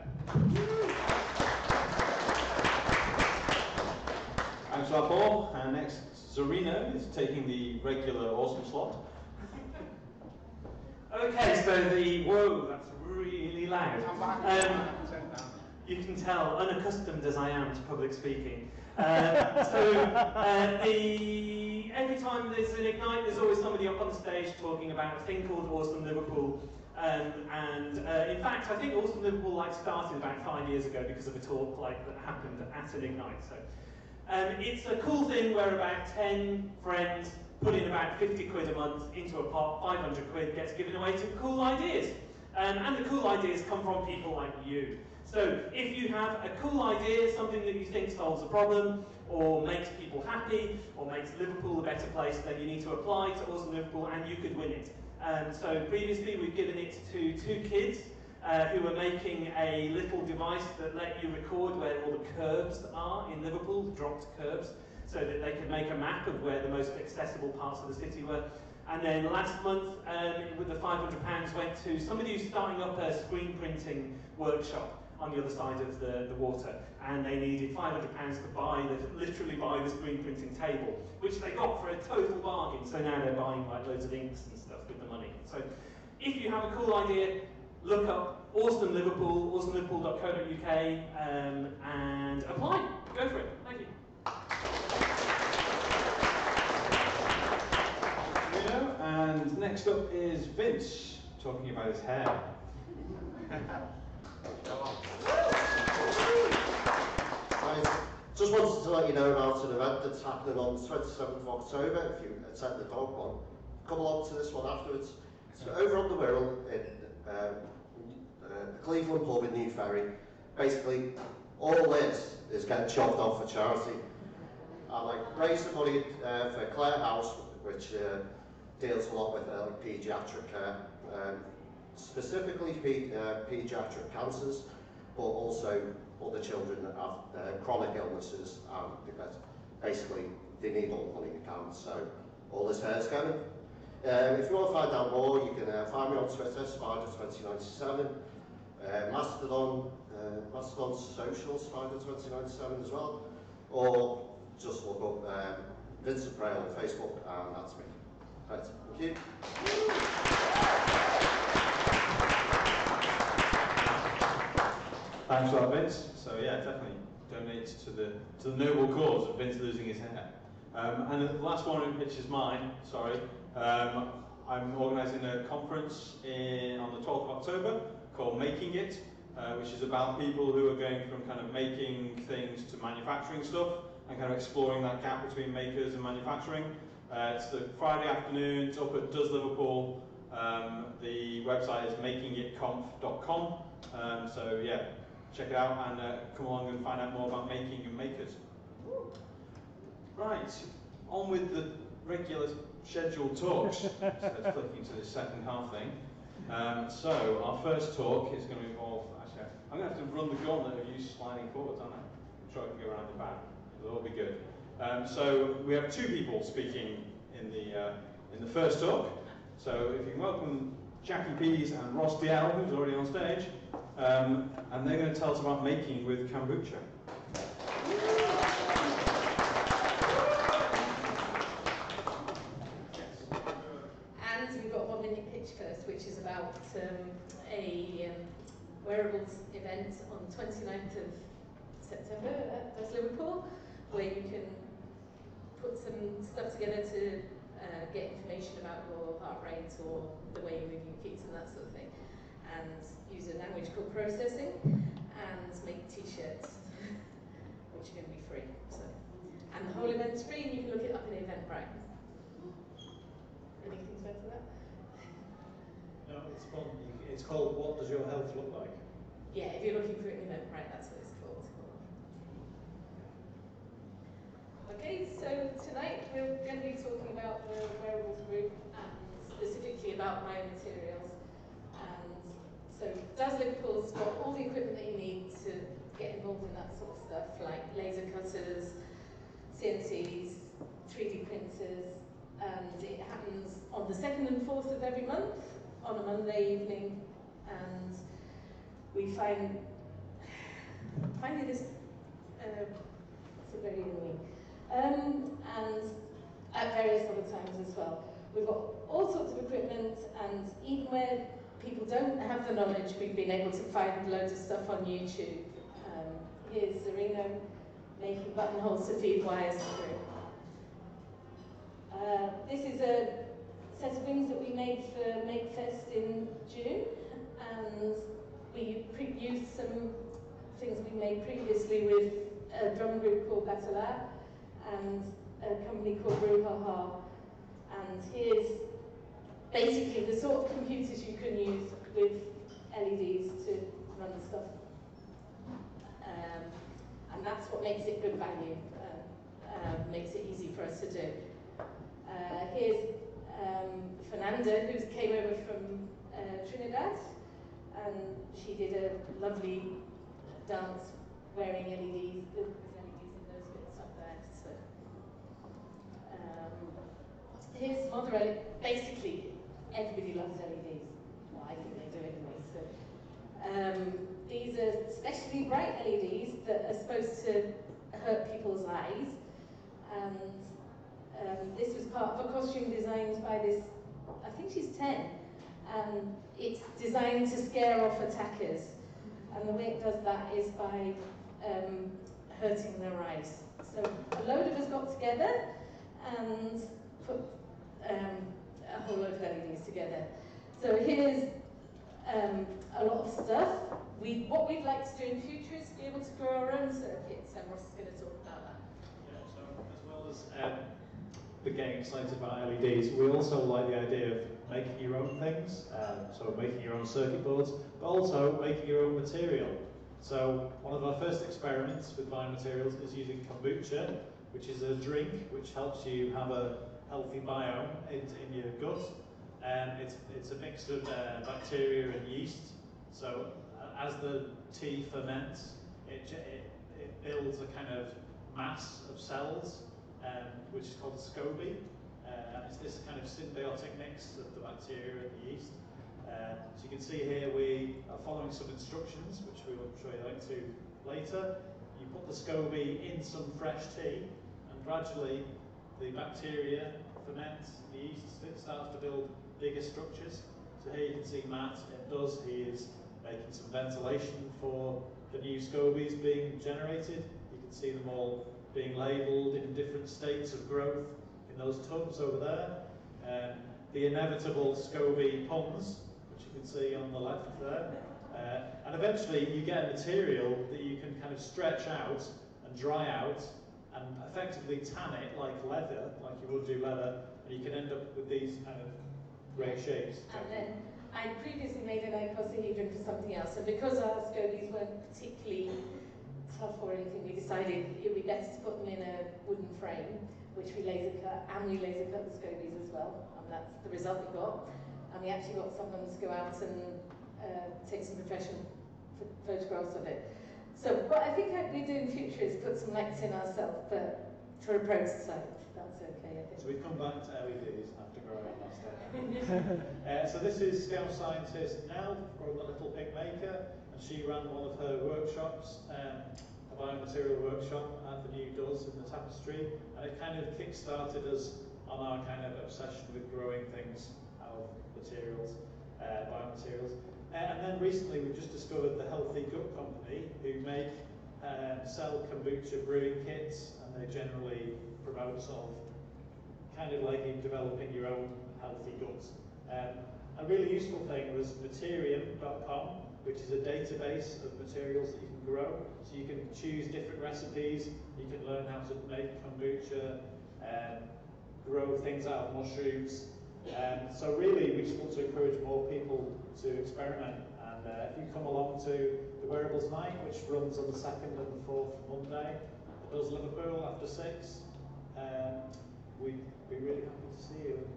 Thanks for that, Paul. And next, Zarina is taking the regular awesome slot. Okay, so whoa, that's really loud. You can tell, unaccustomed as I am to public speaking. Every time there's an Ignite, there's always somebody up on stage talking about a thing called Awesome Liverpool. In fact, I think Awesome Liverpool started about 5 years ago because of a talk that happened at an Ignite. So it's a cool thing where about 10 friends put in about 50 quid a month into a pot, 500 quid gets given away to cool ideas. And the cool ideas come from people like you. So if you have a cool idea, something that you think solves a problem, or makes people happy, or makes Liverpool a better place, then you need to apply to Awesome Liverpool and you could win it. So previously we've given it to 2 kids who were making a little device that let you record where all the curbs are in Liverpool, dropped curbs, so that they could make a map of where the most accessible parts of the city were. And then last month, with the £500 went to somebody who's starting up a screen printing workshop on the other side of the water, and they needed £500 to literally buy the screen printing table, which they got for a total bargain. So now they're buying loads of inks and stuff with the money. So if you have a cool idea, look up Awesome Liverpool, awesomeliverpool.co.uk, and apply. Go for it. Thank you. And next up is Vince talking about his hair. Just wanted to let you know about an event that's happening on the 27th of October, if you attend the dog one. Come along to this one afterwards. So over on the Wirral in the Cleveland pub in New Ferry, basically all this is getting chopped off for charity. I raised the money for Clare House, which deals a lot with paediatric care, specifically paediatric cancers, but also other children that have chronic illnesses, and basically they need all the money they can. So all this hair's going. If you want to find out more, you can find me on Twitter, Spider2097, Mastodon Social, Spider2097 as well, or just look up Vincent Braille on Facebook, and that's me. Right, thank you. Thanks for that, Vince. So yeah, definitely donate to the noble cause of Vince losing his hair. And the last one, which is mine, sorry, I'm organising a conference on the 12th of October called Making It, which is about people who are going from kind of making things to manufacturing stuff and kind of exploring that gap between makers and manufacturing. It's the Friday afternoon, it's up at Does Liverpool. The website is makingitconf.com. So yeah, check it out and come along and find out more about making and makers. Right, on with the regular scheduled talks. Instead of flicking to the second half thing. So our first talk is going to involve, actually, I'm going to have to run the gauntlet of you sliding forwards, aren't I? I'm sure I can go around the back. It'll all be good. So we have two people speaking in the first talk. So if you can welcome Jackie Pease and Ross Dial, who's already on stage, and they're going to tell us about making with kombucha. And we've got a 1 minute pitch first, which is about a wearables event on 29th of September at Does Liverpool, where you can put some stuff together to get information about your heart rate or the way you move your feet and that sort of thing, and use a language called processing, and make t-shirts, which are going to be free. So, and the whole event's free, and you can look it up in Eventbrite. Anything to add to that? No, it's fun. It's called What Does Your Health Look Like? Yeah, if you're looking for it in Eventbrite, that's what it's called. Okay, so tonight we're going to be talking about the wearables group and specifically about biomaterials. And so Does Liverpool's got all the equipment that you need to get involved in that sort of stuff, like laser cutters, CNCs, 3D printers, and it happens on the 2nd and 4th of every month on a Monday evening, and we find it is it's a very annoying. And at various other times as well. We've got all sorts of equipment, and even where people don't have the knowledge, we've been able to find loads of stuff on YouTube. Here's Serena making buttonholes to feed wires through. This is a set of wings that we made for MakeFest in June, and we used some things we made previously with a drum group called Batalar and a company called Ruhaha. And here's basically the sort of computers you can use with LEDs to run the stuff. And that's what makes it good value, makes it easy for us to do. Here's Fernanda, who came over from Trinidad, and she did a lovely dance wearing LEDs. There's LEDs in those bits up there. So, here's Mother. Basically, everybody loves LEDs. Well, I think they do anyway. So, these are specially bright LEDs that are supposed to hurt people's eyes, and this was part of a costume designed by this. I think she's 10, and it's designed to scare off attackers. And the way it does that is by hurting their eyes. So a load of us got together and put a whole load of LEDs together. So here's a lot of stuff. What we'd like to do in future is be able to grow our own circuits, and Ross is going to talk about that. Yeah, so as well as getting excited about LEDs, we also like the idea of making your own things, so making your own circuit boards, but also making your own material. So one of our first experiments with biomaterials is using kombucha, which is a drink which helps you have a healthy biome in your gut. It's a mix of bacteria and yeast. So as the tea ferments, it builds a kind of mass of cells, which is called SCOBY, and it's this kind of symbiotic mix of the bacteria and the yeast. So you can see here we are following some instructions, which we will show you a link to later. You put the SCOBY in some fresh tea, and gradually the bacteria ferments, the yeast starts to build bigger structures. So here you can see Matt, he is making some ventilation for the new SCOBYs being generated. You can see them all being labelled in different states of growth in those tubs over there. The inevitable SCOBY puns, which you can see on the left there. And eventually you get a material that you can kind of stretch out and dry out and effectively tan it like leather, like you would do leather, and you can end up with these kind of great shapes. And then I previously made an icosahedron for something else, and because our SCOBYs weren't particularly tough or anything, we decided it would be better to put them in a wooden frame, which we laser cut, and we laser cut the SCOBYs as well, and that's the result we got. And we actually got someone to go out and take some professional photographs of it. So what I think we do in future is put some lights in ourselves, but for a prototype, that's okay, I think. So we've come back to LEDs after growing last time. So this is Scout scientist Nell from the Little Pig Maker, and she ran one of her workshops, a biomaterial workshop at the New Does in the Tapestry, and it kind of kick-started us on our kind of obsession with growing things out of materials, biomaterials. And then recently we've just discovered the Healthy Gut Company, who make, sell kombucha brewing kits, and they generally promote sort of kind of like in developing your own healthy guts. A really useful thing was materium.com, which is a database of materials that you can grow. So you can choose different recipes, you can learn how to make kombucha, grow things out of mushrooms. So really, we just want to encourage more people to experiment. And if you come along to the Wearables Night, which runs on the 2nd and the 4th Monday, at Does Liverpool after 6, we'd be really happy to see you.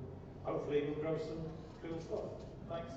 Hopefully we'll grow some cool stuff. Thanks.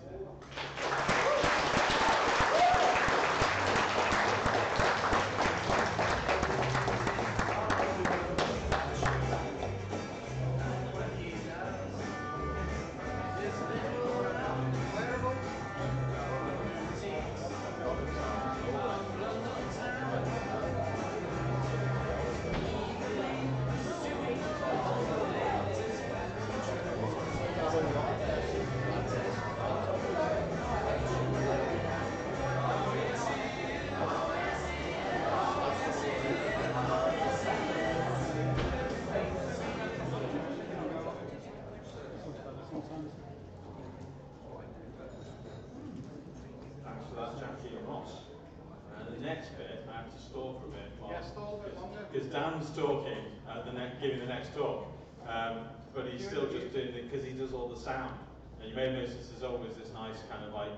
Because Dan's talking, giving the next talk, but he's still just doing it because he does all the sound. And you may notice there's always this nice kind of like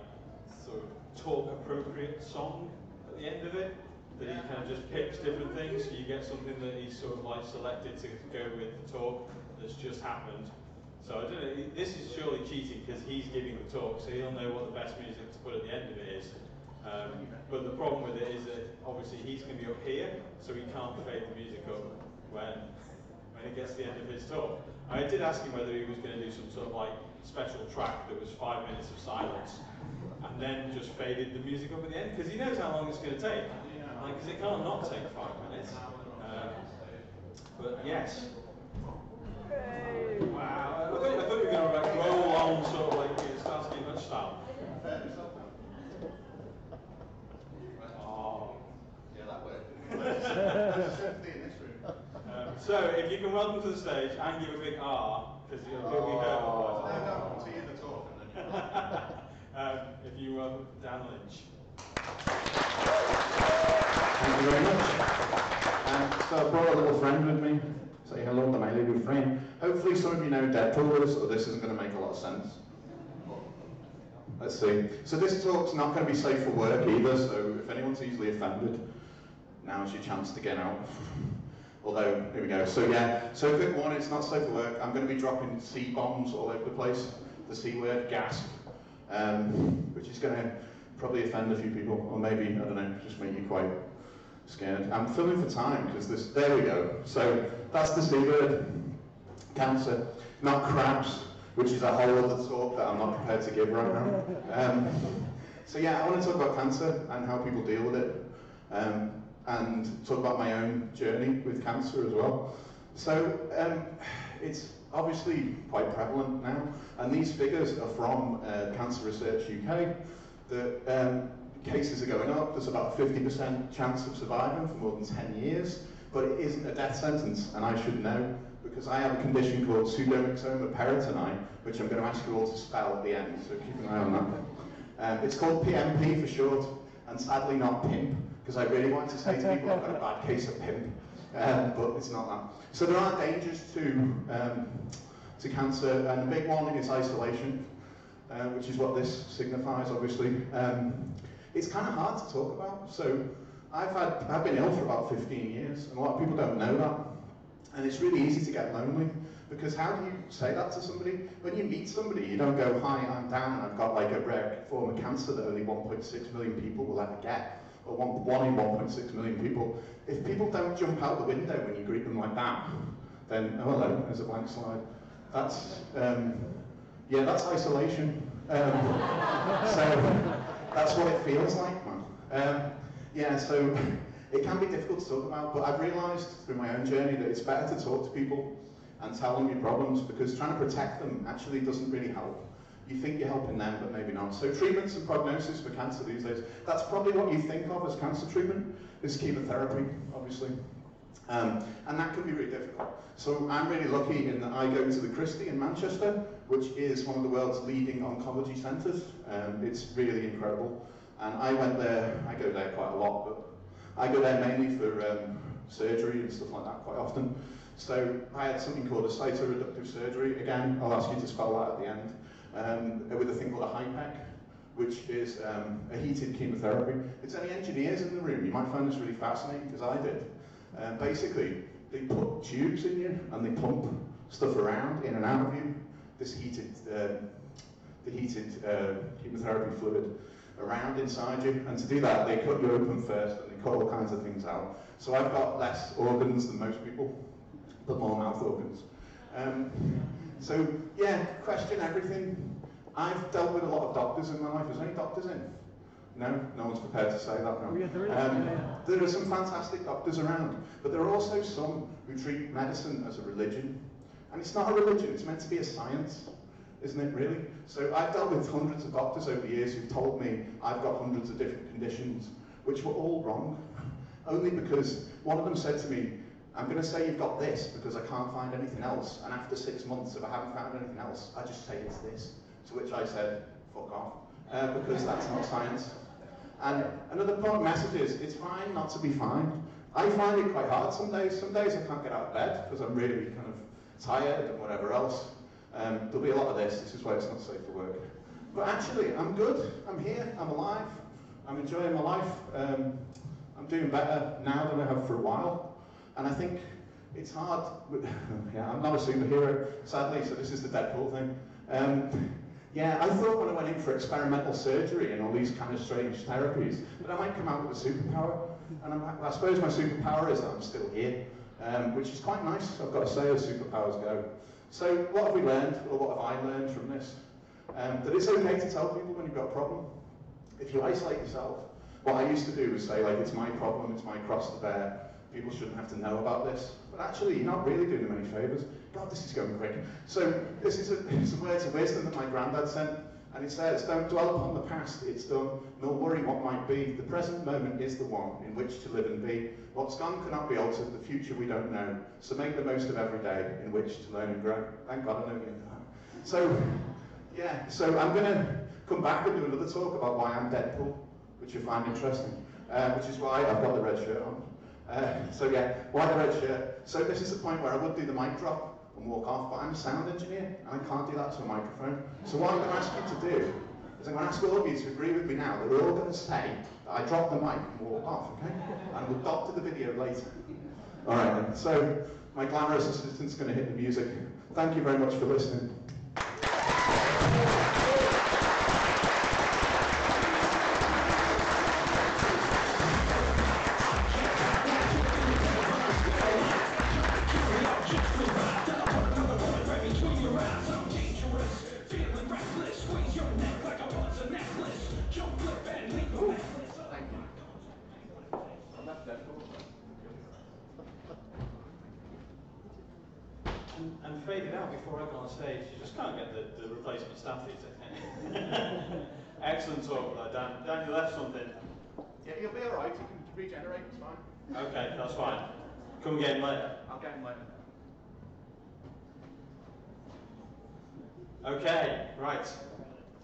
sort of talk appropriate song at the end of it, that he kind of just picks different things, so you get something that he's sort of like selected to go with the talk that's just happened. So I don't know, this is surely cheating because he's giving the talk, so he'll know what the best music to put at the end of it is. But the problem with it is that obviously he's going to be up here, so he can't fade the music up when it gets to the end of his talk. I did ask him whether he was going to do some sort of like special track that was 5 minutes of silence, and then just faded the music up at the end, because he knows how long it's going to take. Because it can't not take 5 minutes. But yes. Wow. I thought you were going to like roll on sort of like Starsky and Hutch style. So, if you can welcome to the stage and give a big R, because you'll be heard otherwise. If you welcome Dan Lynch. Thank you very much. So I brought a little friend with me. Say hello to my little friend. Hopefully some of you know Deadpool is, or this isn't going to make a lot of sense. Let's see. So this talk's not going to be safe for work either, so if anyone's easily offended, now's your chance to get out. Although, here we go. So yeah, so bit one, it's not safe for work. I'm going to be dropping C-bombs all over the place. The C word, gasp, which is going to probably offend a few people, or maybe, I don't know, just make you quite scared. I'm filming for time, because there we go. So that's the C word. cancer, not crabs, which is a whole other talk that I'm not prepared to give right now. So yeah, I want to talk about cancer and how people deal with it, and talk about my own journey with cancer as well. So it's obviously quite prevalent now, and these figures are from Cancer Research UK. The cases are going up. There's about a 50% chance of surviving for more than 10 years, but it isn't a death sentence, and I should know, because I have a condition called pseudomyxoma peritoni, which I'm going to ask you all to spell at the end, so keep an eye on that. It's called PMP for short, and sadly not PIMP, because I really want to say to people I've got a bad case of PIMP, but it's not that. So there are dangers to cancer, and the big one is isolation, which is what this signifies, obviously. It's kind of hard to talk about. So I've been ill for about 15 years, and a lot of people don't know that. And it's really easy to get lonely, because how do you say that to somebody? When you meet somebody, you don't go, hi, I'm Dan, and I've got like a rare form of cancer that only 1.6 million people will ever get, or one in 1.6 million people. If people don't jump out the window when you greet them like that, then, oh hello, there's a blank slide. That's, yeah, that's isolation. So that's what it feels like, man. Yeah, so it can be difficult to talk about, but I've realised through my own journey that it's better to talk to people and tell them your problems, because trying to protect them actually doesn't really help. You think you're helping them, but maybe not. So treatments and prognosis for cancer these days, that's probably what you think of as cancer treatment, is chemotherapy, obviously. And that can be really difficult. So I'm really lucky in that I go to the Christie in Manchester, which is one of the world's leading oncology centres. It's really incredible. And I went there, I go there quite a lot, but I go there mainly for surgery and stuff like that quite often. So I had something called a cytoreductive surgery. Again, I'll ask you to spell that at the end. With a thing called a HIPEC, which is a heated chemotherapy. If there's any engineers in the room, you might find this really fascinating, because I did. Basically, they put tubes in you and they pump stuff around in and out of you, this heated, the heated chemotherapy fluid around inside you, and to do that they cut you open first and they cut all kinds of things out. So I've got less organs than most people, but more mouth organs. So yeah, question everything. I've dealt with a lot of doctors in my life. Is there any doctors in? No? No one's prepared to say that now. Yeah, there is. There are some fantastic doctors around, but there are also some who treat medicine as a religion. And it's not a religion, it's meant to be a science, isn't it really? So I've dealt with hundreds of doctors over the years who've told me I've got hundreds of different conditions, which were all wrong. Only because one of them said to me, I'm going to say you've got this because I can't find anything else, and after 6 months, if I haven't found anything else, I just say it's this. To which I said, fuck off, because that's not science. And another point message is, it's fine not to be fine. I find it quite hard some days. Some days I can't get out of bed because I'm really kind of tired and whatever else. There'll be a lot of this is why it's not safe for work. But actually, I'm good, I'm here, I'm alive, I'm enjoying my life. I'm doing better now than I have for a while. And I think it's hard, yeah, I'm not a superhero, sadly, so this is the Deadpool thing. Yeah, I thought when I went in for experimental surgery and all these kind of strange therapies, that I might come out with a superpower. And I suppose my superpower is that I'm still here, which is quite nice, I've got to say, as superpowers go. So what have we learned, or what have I learned from this? That it's okay to tell people when you've got a problem. If you isolate yourself, what I used to do was say, like, it's my problem, it's my cross to bear, people shouldn't have to know about this. But actually, you're not really doing them any favours. God, this is going quick. So this is some words of wisdom that my granddad sent, and it says, don't dwell upon the past, it's done, nor worry what might be. The present moment is the one in which to live and be. What's gone cannot be altered, the future we don't know. So make the most of every day in which to learn and grow. Thank God I know you. So, yeah, so I'm going to come back and do another talk about why I'm Deadpool, which you find interesting, which is why I've got the red shirt on. So yeah, why the red shirt? So this is the point where I would do the mic drop and walk off, but I'm a sound engineer and I can't do that to a microphone. So what I'm going to ask you to do is I'm going to ask all of you to agree with me now that we're all going to say that I drop the mic and walk off, okay? And we'll doctor the video later. All right then, so my glamorous assistant's going to hit the music. Thank you very much for listening. and faded out before I got on stage. You just can't get the replacement staff these days. Excellent talk there, Dan. Dan, you left something. Yeah, you'll be all right. You can regenerate. It's fine. Okay, that's fine. Come get him later. I'll get him later. Okay, right.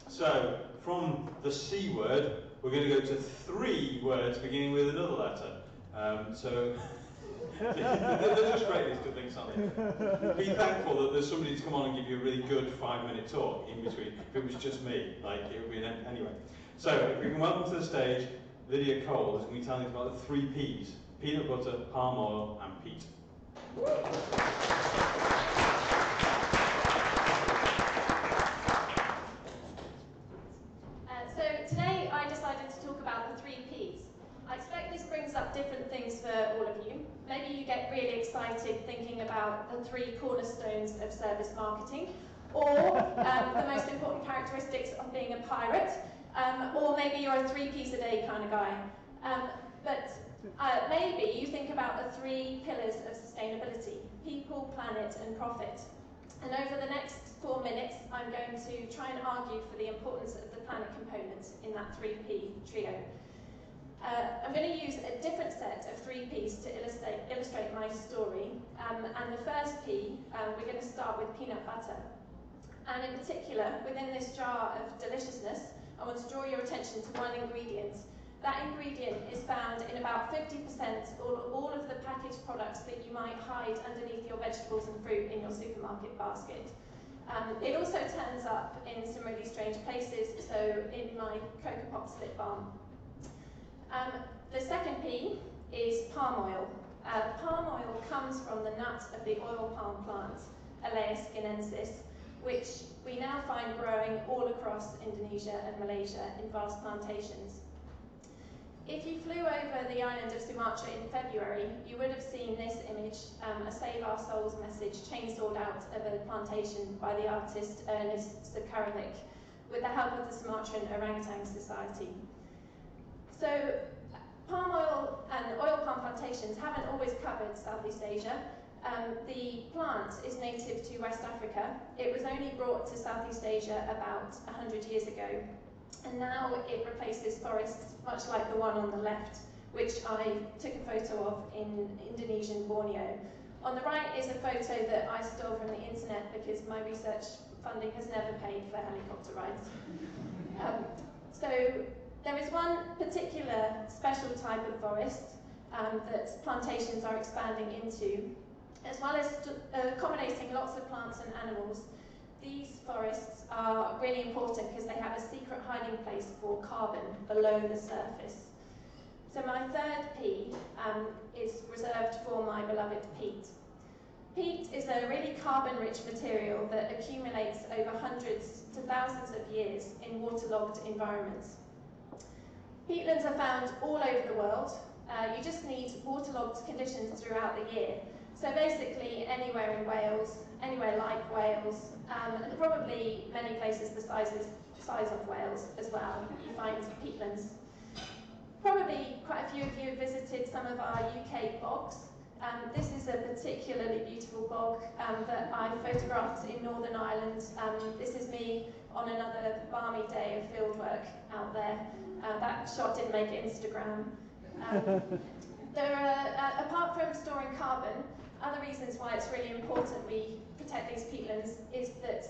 So, from the C word, we're going to go to 3 words beginning with another letter. They're just great, these good things, aren't they? Be thankful that there's somebody to come on and give you a really good 5-minute talk in between. If it was just me, like, it would be an anyway. So, if we can welcome to the stage Lydia Cole, who's going to be telling us about the 3 Ps: peanut butter, palm oil, and peat. So today I decided to talk about the 3 Ps. I expect this brings up different things for all of you. Maybe you get really excited thinking about the 3 cornerstones of service marketing, or the most important characteristics of being a pirate, or maybe you're a 3 Ps a day kind of guy. But maybe you think about the 3 pillars of sustainability: people, planet, and profit. And over the next 4 minutes, I'm going to try and argue for the importance of the planet component in that 3P trio. I'm going to use a different set of 3 Ps to illustrate my story. And the first P, we're going to start with peanut butter. And in particular, within this jar of deliciousness, I want to draw your attention to one ingredient. That ingredient is found in about 50% of all of the packaged products that you might hide underneath your vegetables and fruit in your supermarket basket. It also turns up in some really strange places, so in my Cocoa Pops lip balm. The second P is palm oil. Palm oil comes from the nut of the oil palm plant, Elaeus guinensis, which we now find growing all across Indonesia and Malaysia in vast plantations. If you flew over the island of Sumatra in February, you would have seen this image, a Save Our Souls message chainsawed out of a plantation by the artist Ernest Sakarovic with the help of the Sumatran Orangutan Society. So, palm oil and oil palm plantations haven't always covered Southeast Asia. The plant is native to West Africa. It was only brought to Southeast Asia about 100 years ago. And now it replaces forests much like the one on the left, which I took a photo of in Indonesian Borneo. On the right is a photo that I stole from the internet because my research funding has never paid for helicopter rides. So there is one particular special type of forest that plantations are expanding into, as well as accommodating lots of plants and animals. These forests are really important because they have a secret hiding place for carbon below the surface. So my third P is reserved for my beloved peat. Peat is a really carbon-rich material that accumulates over hundreds to thousands of years in waterlogged environments. Peatlands are found all over the world. You just need waterlogged conditions throughout the year. So basically anywhere in Wales, anywhere like Wales, and probably many places the size of Wales as well, you find peatlands. Probably quite a few of you have visited some of our UK bogs. This is a particularly beautiful bog that I photographed in Northern Ireland. This is me on another balmy day of fieldwork out there. That shot didn't make it Instagram. There are, apart from storing carbon, other reasons why it's really important we protect these peatlands is that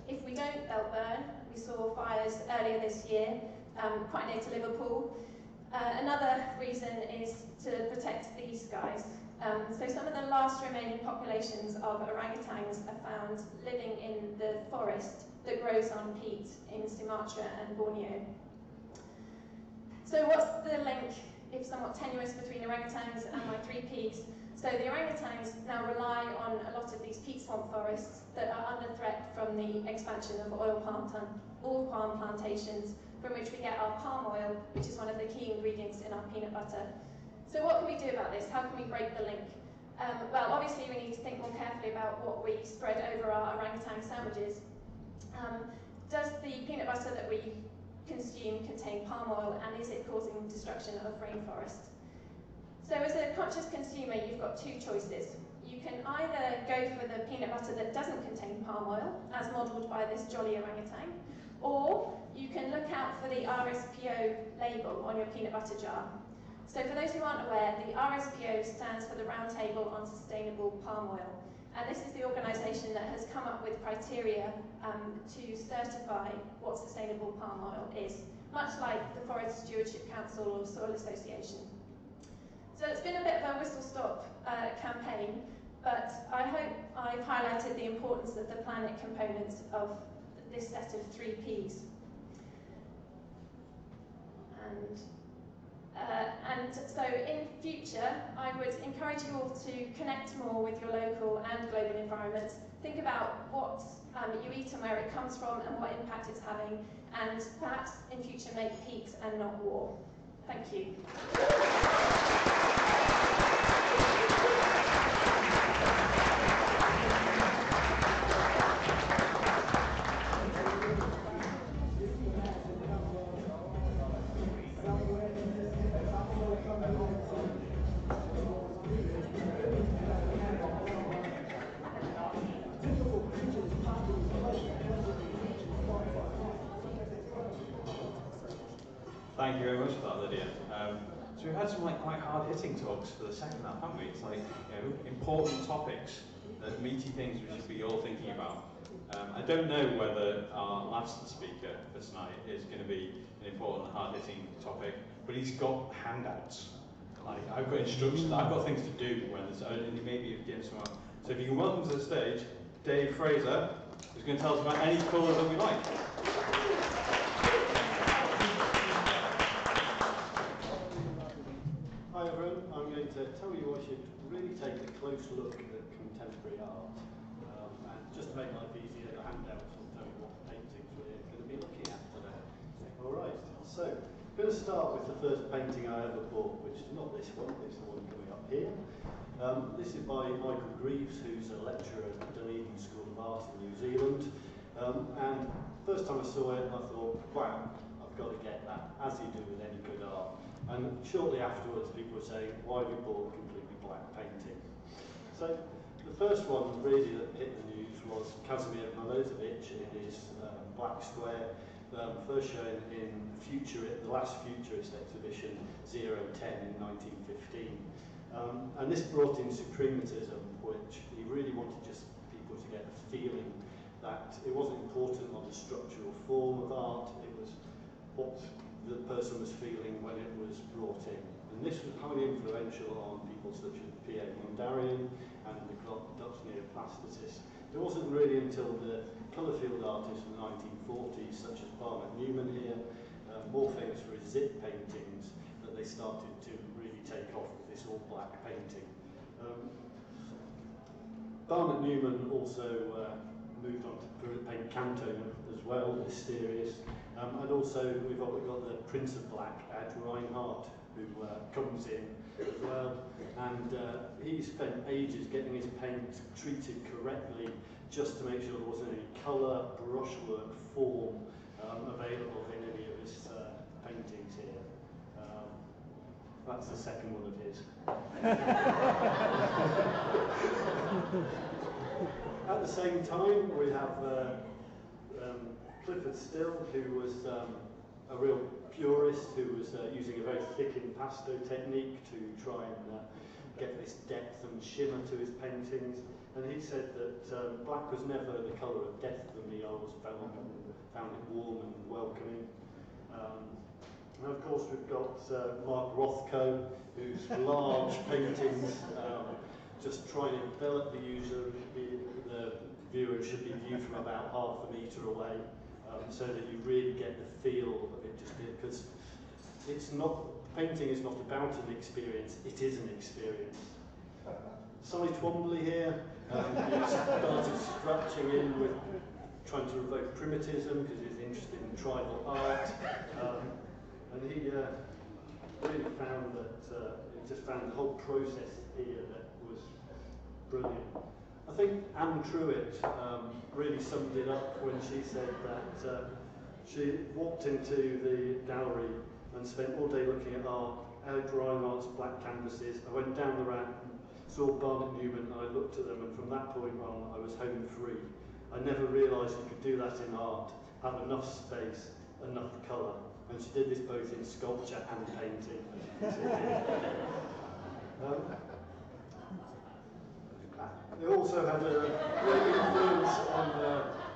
if we don't, they'll burn. We saw fires earlier this year, quite near to Liverpool. Another reason is to protect these guys. So some of the last remaining populations of orangutans are found living in the forest that grows on peat in Sumatra and Borneo. So what's the link, if somewhat tenuous, between orangutans and my 3 Ps? So the orangutans now rely on a lot of these peat swamp forests that are under threat from the expansion of oil palm plantations, from which we get our palm oil, which is one of the key ingredients in our peanut butter. So what can we do about this? How can we break the link? Well, obviously we need to think more carefully about what we spread over our orangutan sandwiches. Does the peanut butter that we consume contain palm oil, and is it causing destruction of rainforest? So as a conscious consumer, you've got two choices. You can either go for the peanut butter that doesn't contain palm oil, as modelled by this jolly orangutan, or you can look out for the RSPO label on your peanut butter jar. So for those who aren't aware, the RSPO stands for the Roundtable on Sustainable Palm Oil. And this is the organisation that has come up with criteria to certify what sustainable palm oil is, much like the Forest Stewardship Council or Soil Association. So it's been a bit of a whistle-stop campaign, but I hope I've highlighted the importance of the planet components of this set of 3 Ps. And so in future, I would encourage you all to connect more with your local and global environments. Think about what you eat and where it comes from and what impact it's having, and perhaps in future make peace and not war. Thank you. Thank you very much for that, Lydia. So we've had some quite hard-hitting talks for the second half, haven't we? It's important topics, meaty things we should be all thinking about. I don't know whether our last speaker for tonight is going to be an important, hard-hitting topic, but he's got handouts. I've got instructions, I've got things to do when there's only maybe getting some out. So if you can welcome to the stage Dave Fraser, who's going to tell us about any colour that we like. Hi everyone, I'm going to tell you I should really take a close look at contemporary art. And just to make life easier, the handouts will tell you what paintings we're going to be looking at today. Alright, so I'm going to start with the first painting I ever bought, which is not this one, it's the one coming up here. This is by Michael Greaves, who's a lecturer at the Dunedin School of Art in New Zealand. And first time I saw it, I thought, wow, I've got to get that, as you do with any good art. And shortly afterwards, people were saying, why have you bought a completely black painting? So the first one really that hit the news was Kazimir Milosevic in his black square, first shown in the last Futurist exhibition, 010 in 1915. And this brought in suprematism, which he really wanted just people to get a feeling that it wasn't important on the structural form of art, it was what the person was feeling when it was brought in. And this was highly influential on people such as Pierre Mondarian and the Dutch neoplasticists. It wasn't really until the colour field artists in the 1940s, such as Barnett Newman here, more famous for his zip paintings, that they started to really take off with this all-black painting. Barnett Newman also moved on to paint Canto as well, Mysterious. And also we've got the Prince of Black, Ed Reinhardt, who comes in as well. And he spent ages getting his paint treated correctly just to make sure there wasn't any colour, brushwork, form available in any of his paintings here. That's the second one of his. At the same time, we have Clifford Still, who was a real purist, who was using a very thick impasto technique to try and get this depth and shimmer to his paintings. And he said that black was never the colour of death for me. I always found it warm and welcoming. And of course we've got Mark Rothko, whose large paintings just try to envelop the user. The viewer should be viewed from about ½ metre away, so that you really get the feel of it, just because it's not, painting is not about an experience, it is an experience. Solly Twombly here, he started scratching in with trying to evoke primitivism because he's interested in tribal art, and he really found that, he just found the whole process here that was brilliant. I think Anne Truitt really summed it up when she said that she walked into the gallery and spent all day looking at art drawing arts, black canvases. I went down the ramp, saw Barnett Newman, and I looked at them, and from that point on, I was home free. I never realised you could do that in art, have enough space, enough colour. And she did this both in sculpture and painting. They also had a great influence on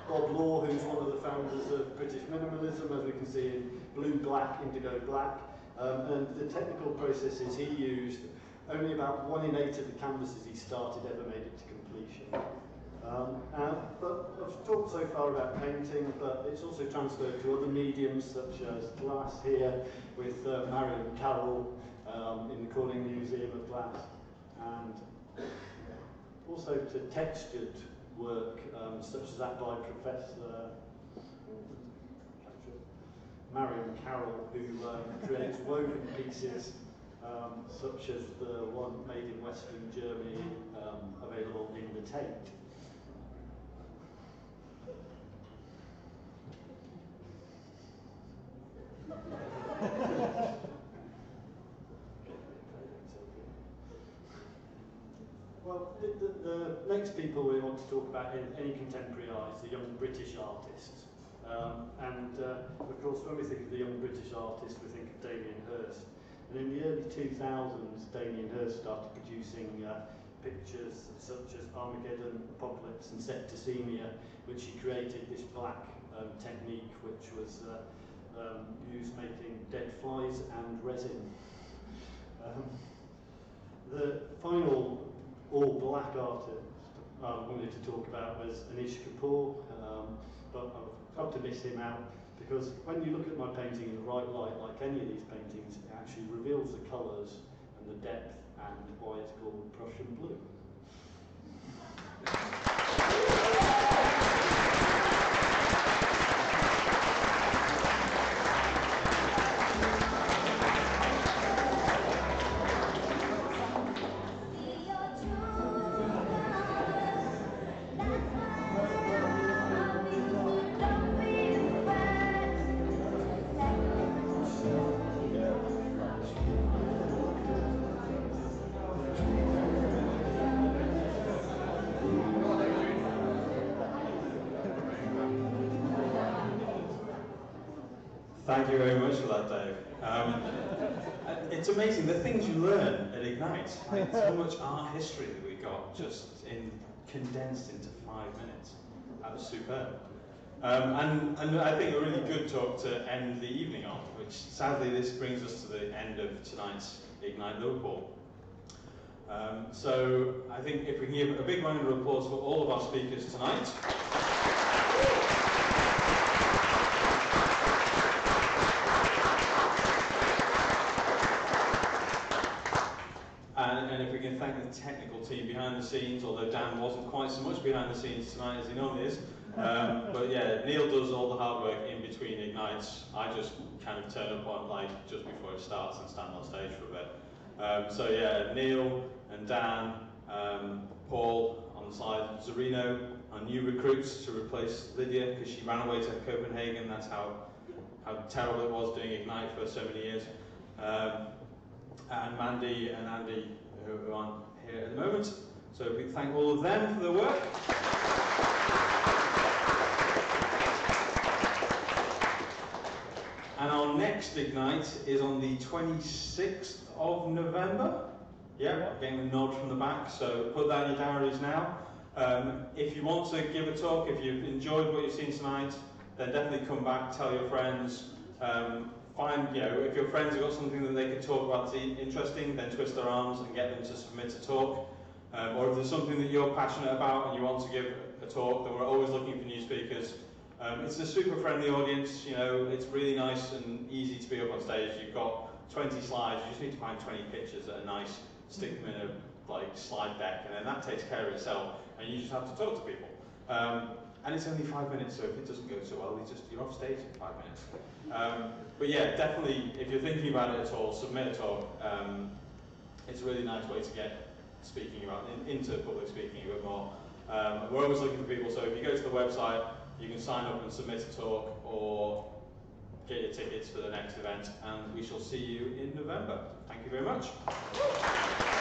Bob Law, who's one of the founders of British minimalism, as we can see in blue, black, indigo, black. And the technical processes he used, only about 1 in 8 of the canvases he started ever made it to completion. But I've talked so far about painting, but it's also transferred to other mediums such as glass here with Marion Carroll in the Corning Museum of Glass, and also to textured work such as that by Professor Marion Carroll, who creates woven pieces such as the one made in Western Germany, available in the Tate. Well, the next people we want to talk about in any contemporary art is the young British artists. Of course, when we think of the young British artists, we think of Damien Hirst. And in the early 2000s, Damien Hirst started producing pictures such as Armageddon, Apocalypse and Septicemia, which he created this black technique which was used making dead flies and resin. The final all-black artist I wanted to talk about was Anish Kapoor, but I've got to miss him out because when you look at my painting in the right light, like any of these paintings, it actually reveals the colours and the depth and why it's called Prussian blue. Thank you very much for that, Dave. It's amazing, the things you learn at Ignite, like so much art history that we got just condensed into 5 minutes. That was superb. And I think a really good talk to end the evening on, which sadly this brings us to the end of tonight's Ignite Liverpool. So I think if we can give a big round of applause for all of our speakers tonight. And if we can thank the technical team behind the scenes, although Dan wasn't quite so much behind the scenes tonight as he normally is. But yeah, Neil does all the hard work in between Ignites. I just kind of turn up on like just before it starts and stand on stage for a bit. So yeah, Neil and Dan, Paul on the side, Zarino, our new recruits to replace Lydia because she ran away to Copenhagen. That's how terrible it was doing Ignite for so many years. And Mandy and Andy, who aren't here at the moment. So we thank all of them for their work. And our next Ignite is on the 26th of November. Yeah, I'm getting a nod from the back, so put that in your diaries now. If you want to give a talk, if you've enjoyed what you've seen tonight, then definitely come back, tell your friends. If your friends have got something that they can talk about that's interesting, then twist their arms and get them to submit a talk. Or if there's something that you're passionate about and you want to give a talk, then we're always looking for new speakers. It's a super friendly audience, it's really nice and easy to be up on stage. You've got 20 slides, you just need to find 20 pictures that are nice, stick them in a slide deck, and then that takes care of itself, and you just have to talk to people. And it's only 5 minutes, so if it doesn't go so well, you're off stage in 5 minutes. But yeah, definitely, if you're thinking about it at all, submit a talk. It's a really nice way to get speaking into public speaking a bit more. We're always looking for people, so if you go to the website, you can sign up and submit a talk, or get your tickets for the next event, and we shall see you in November. Thank you. Thank you very much.